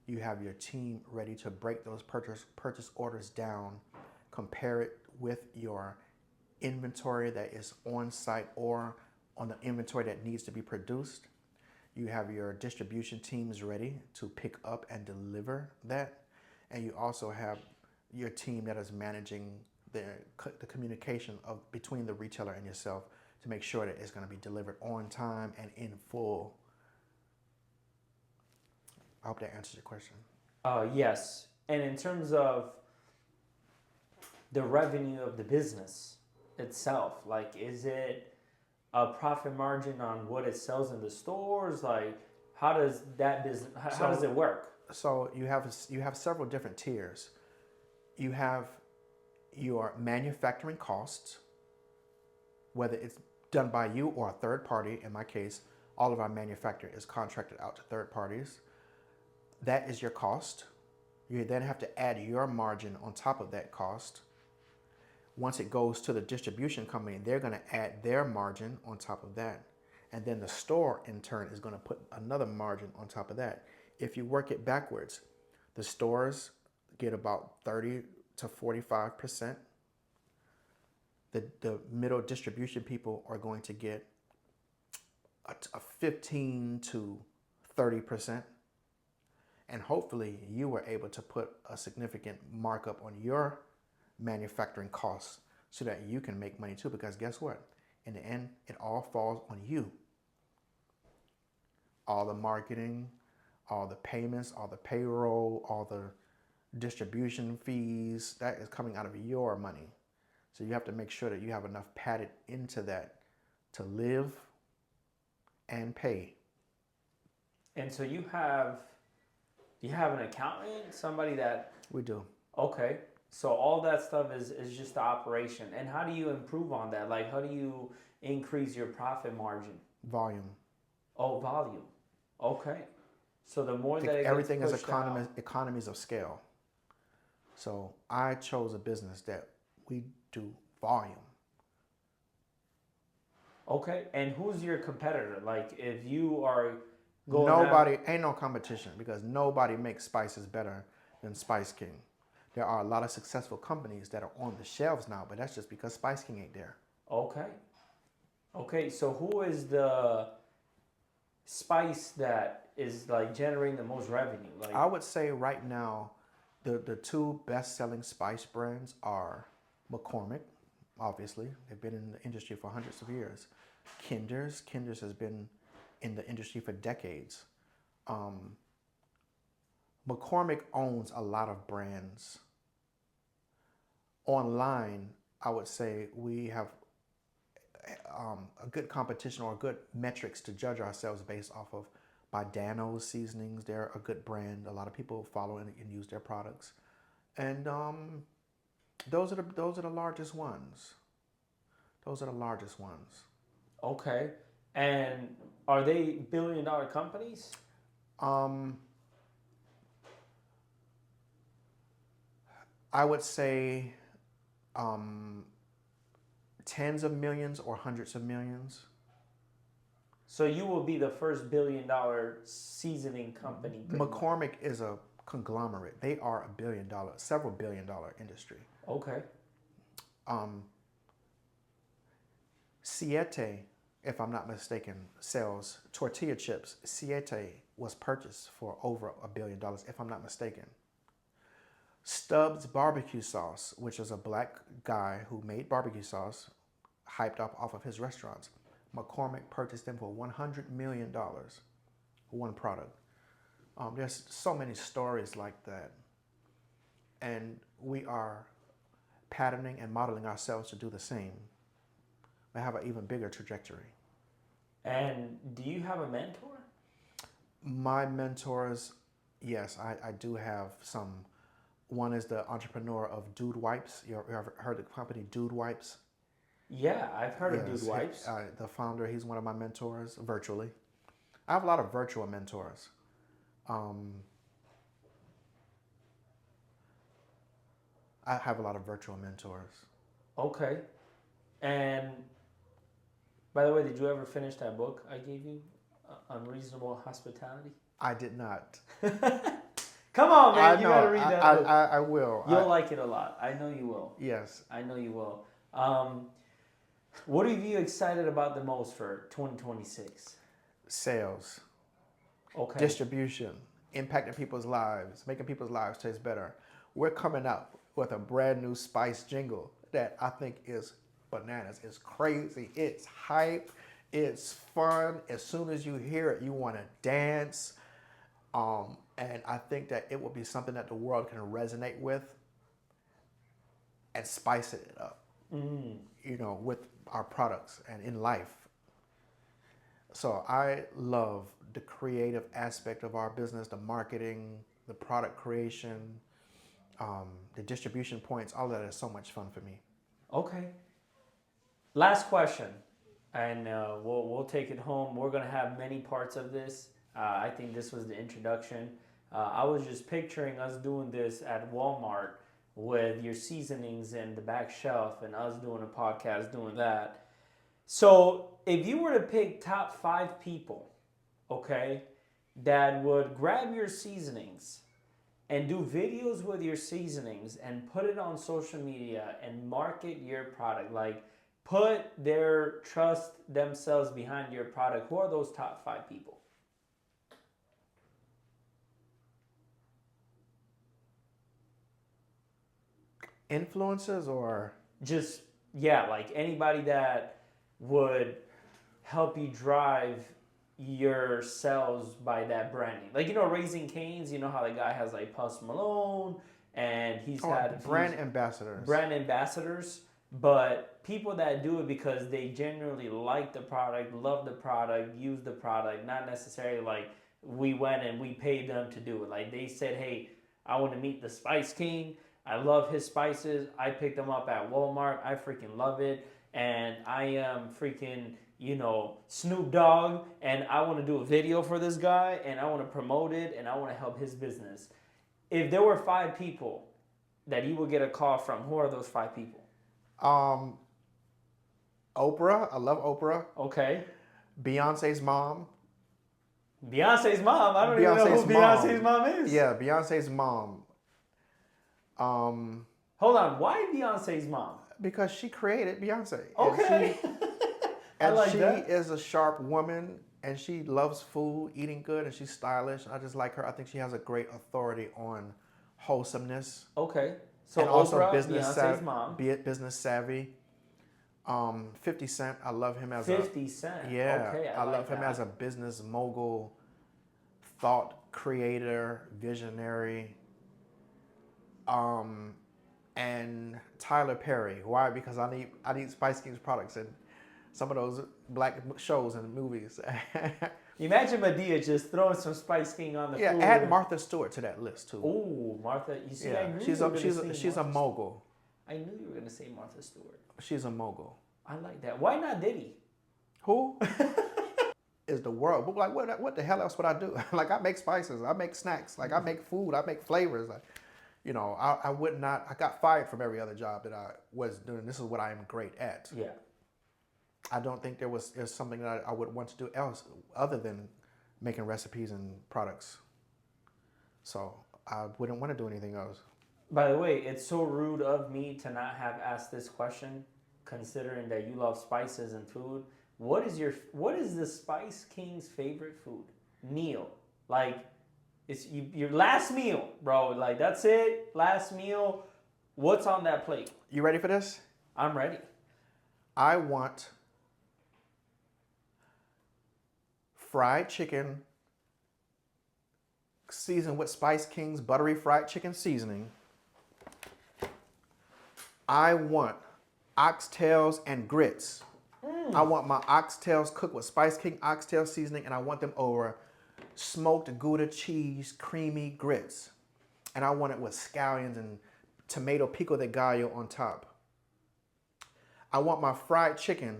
You have your team ready to break those purchase orders down, compare it with your inventory that is on site or on the inventory that needs to be produced. You have your distribution teams ready to pick up and deliver that. And you also have your team that is managing the communication between the retailer and yourself to make sure that it's going to be delivered on time and in full. I hope that answers your question.
Yes. And in terms of the revenue of the business itself, like is it a profit margin on what it sells in the stores? Like how does that business, how does it work?
So you have several different tiers. You have your manufacturing costs, whether it's done by you or a third party. In my case, all of our manufacturing is contracted out to third parties. That is your cost. You then have to add your margin on top of that cost. Once it goes to the distribution company, they're going to add their margin on top of that. And then the store, in turn, is going to put another margin on top of that. If you work it backwards, the stores get about 30 to 45%. The middle distribution people are going to get a 15 to 30%. And hopefully you were able to put a significant markup on your manufacturing costs so that you can make money too, because guess what? In the end, it all falls on you. All the marketing, all the payments, all the payroll, all the distribution fees, that is coming out of your money. So you have to make sure that you have enough padded into that to live and pay.
And so you have an accountant, somebody that...
We do.
Okay. So all that stuff is just the operation. And how do you improve on that? Like, how do you increase your profit margin?
Volume.
Oh, volume. Okay. So the more that
everything is
out,
economies of scale. So I chose a business that we do volume.
Okay. And who's your competitor? Like, if you are going
Ain't no competition, because nobody makes spices better than Spice King. There are a lot of successful companies that are on the shelves now, but that's just because Spice King ain't there.
Okay. Okay, so who is the spice that is like generating the most revenue? Like,
I would say right now, the two best-selling spice brands are McCormick, obviously. They've been in the industry for hundreds of years. Kinder's has been in the industry for decades. McCormick owns a lot of brands. Online, I would say we have a good competition or good metrics to judge ourselves based off of. By Dano's seasonings, they're a good brand. A lot of people follow and use their products, and those are the largest ones. Those are the largest ones.
Okay, and are they billion-dollar companies?
I would say tens of millions or hundreds of millions.
So you will be the first billion-dollar seasoning company.
McCormick is a conglomerate. They are several billion-dollar industry.
Okay.
Siete if I'm not mistaken, sells tortilla chips. Siete was purchased for over $1 billion, if I'm not mistaken. Stubbs barbecue sauce, which is a black guy who made barbecue sauce, hyped up off of his restaurants. McCormick purchased them for $100 million for one product. There's so many stories like that. And we are patterning and modeling ourselves to do the same. We have an even bigger trajectory.
And do you have a mentor?
My mentors, yes, I do have some. One is the entrepreneur of Dude Wipes. You ever heard of the company Dude Wipes?
Yeah, I've heard of Dude Wipes.
The founder, he's one of my mentors virtually. I have a lot of virtual mentors. I have a lot of virtual mentors.
Okay. And by the way, did you ever finish that book I gave you, Unreasonable Hospitality?
I did not.
Come on, man. You got to read that book.
I will.
You'll like it a lot. I know you will.
Yes.
I know you will. What are you excited about the most for 2026?
Sales.
Okay.
Distribution. Impacting people's lives. Making people's lives taste better. We're coming up with a brand new Spice jingle that I think is bananas. It's crazy. It's hype. It's fun. As soon as you hear it, you want to dance. And I think that it will be something that the world can resonate with and spice it up, with our products and in life. So I love the creative aspect of our business, the marketing, the product creation, the distribution points. All that is so much fun for me.
Okay. Last question, and we'll take it home. We're gonna have many parts of this. I think this was the introduction. I was just picturing us doing this at Walmart with your seasonings in the back shelf and us doing a podcast doing that. So if you were to pick top 5 people, okay, that would grab your seasonings and do videos with your seasonings and put it on social media and market your product, like put their trust themselves behind your product, who are those top 5 people?
Influencers or
just, yeah, like anybody that would help you drive your sales by that branding. Like, Raising Cane's, how the guy has like Post Malone and he's had
brand ambassadors.
Brand ambassadors, but people that do it because they genuinely like the product, love the product, use the product, not necessarily like we went and we paid them to do it. Like they said, hey, I want to meet the Spice King. I love his spices. I picked them up at Walmart. I freaking love it. And I am freaking, Snoop Dogg. And I want to do a video for this guy. And I want to promote it. And I want to help his business. If there were 5 people that you would get a call from, who are those 5 people?
Oprah. I love Oprah.
Okay.
Beyonce's mom.
Beyonce's mom? I don't even know who Beyonce's mom is.
Yeah, Beyonce's mom.
Hold on. Why Beyonce's mom?
Because she created Beyonce.
Okay.
And she is a sharp woman, and she loves food, eating good, and she's stylish. I just like her. I think she has a great authority on wholesomeness.
Okay. So
and
Oprah,
also
Beyonce's mom.
Business savvy. 50 Cent. I love him as
50 Cent.
Yeah.
Okay,
I love him as a business mogul, thought creator, visionary. And Tyler Perry. Why? Because I need Spice King's products in some of those black shows and movies.
Imagine Madea just throwing some Spice King on the food.
Yeah, add Martha Stewart to that list too.
Ooh, Martha. You see, I knew
she's a mogul.
I knew you were gonna say Martha Stewart.
She's a mogul.
I like that. Why not Diddy?
Who? Is the world. But like, what the hell else would I do? Like, I make spices. I make snacks. Like, I make food. I make flavors. Like, I would not. I got fired from every other job that I was doing. This is what I am great at.
Yeah.
I don't think there's something that I would want to do else other than making recipes and products. So I wouldn't want to do anything else.
By the way, it's so rude of me to not have asked this question, considering that you love spices and food. what is the Spice King's favorite food? Meal. Like, it's your last meal, bro. Like, that's it. Last meal. What's on that plate?
You ready for this?
I'm ready.
I want fried chicken seasoned with Spice King's buttery fried chicken seasoning. I want oxtails and grits. I want my oxtails cooked with Spice King oxtail seasoning, and I want them over smoked Gouda cheese creamy grits. And I want it with scallions and tomato pico de gallo on top. I want my fried chicken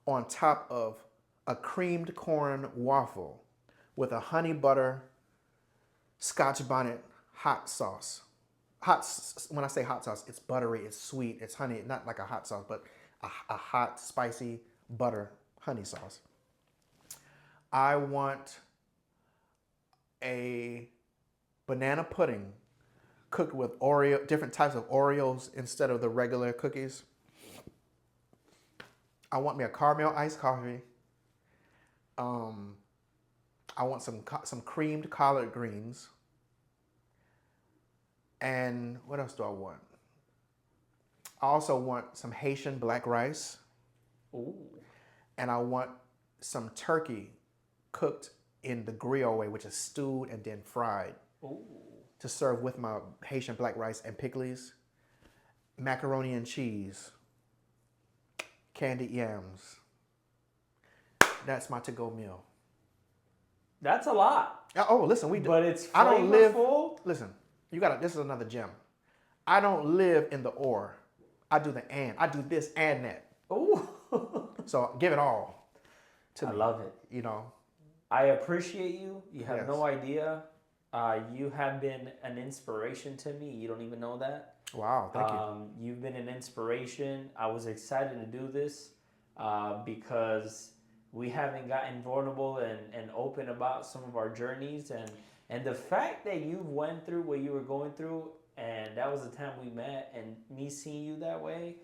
on top of a creamed corn waffle with a honey butter Scotch bonnet hot sauce. When I say hot sauce, it's buttery, it's sweet, it's honey, not like a hot sauce, but a hot, spicy butter honey sauce. I want a banana pudding cooked with different types of Oreos instead of the regular cookies. I want me a caramel iced coffee. I want some creamed collard greens. And what else do I want? I also want some Haitian black rice.
Ooh.
And I want some turkey cooked in the griot way, which is stewed and then fried.
Ooh.
To serve with my Haitian black rice and pickles, macaroni and cheese, candied yams. That's my to-go meal.
That's a lot.
Oh, listen,
But it's flavorful.
I don't live. Listen, this is another gem. I don't live in the or. I do the and. I do this and that.
Ooh.
So give it all to me.
I love it.
You know.
I appreciate you. You have
Yes.
no idea. You have been an inspiration to me. You don't even know that.
Wow, thank you.
You've been an inspiration. I was excited to do this because we haven't gotten vulnerable and open about some of our journeys. And the fact that you went through what you were going through, and that was the time we met, and me seeing you that way,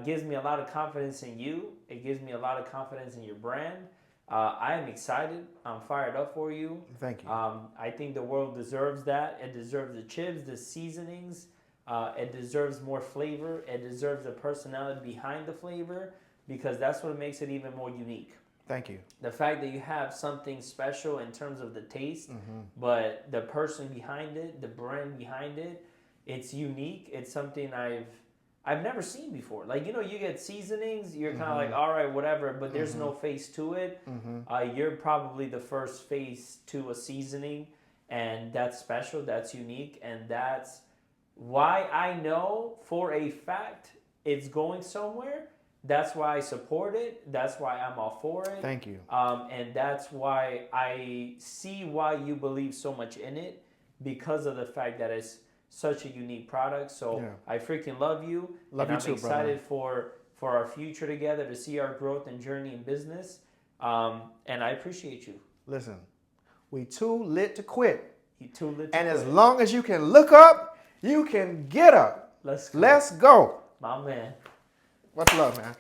gives me a lot of confidence in you. It gives me a lot of confidence in your brand. I am excited. I'm fired up for you.
Thank you.
I think the world deserves that. It deserves the chips, the seasonings. It deserves more flavor. It deserves the personality behind the flavor, because that's what makes it even more unique.
Thank you.
The fact that you have something special in terms of the taste, but the person behind it, the brand behind it, it's unique. It's something I've never seen before. Like, you get seasonings, you're kind of like, all right, whatever, but there's no face to it. You're probably the first face to a seasoning, and that's special, that's unique, and that's why I know for a fact it's going somewhere. That's why I support it. That's why I'm all for it.
Thank you.
And that's why I see why you believe so much in it, because of the fact that it's such a unique product. So
Yeah.
I freaking love you.
Love
and
you too,
I'm excited for our future together, to see our growth and journey in business. And I appreciate you.
Listen, we too lit to quit.
You too lit to
And as
quit.
long as you can look up, you can get up.
Let's go.
Let's go.
My man.
Much love, man.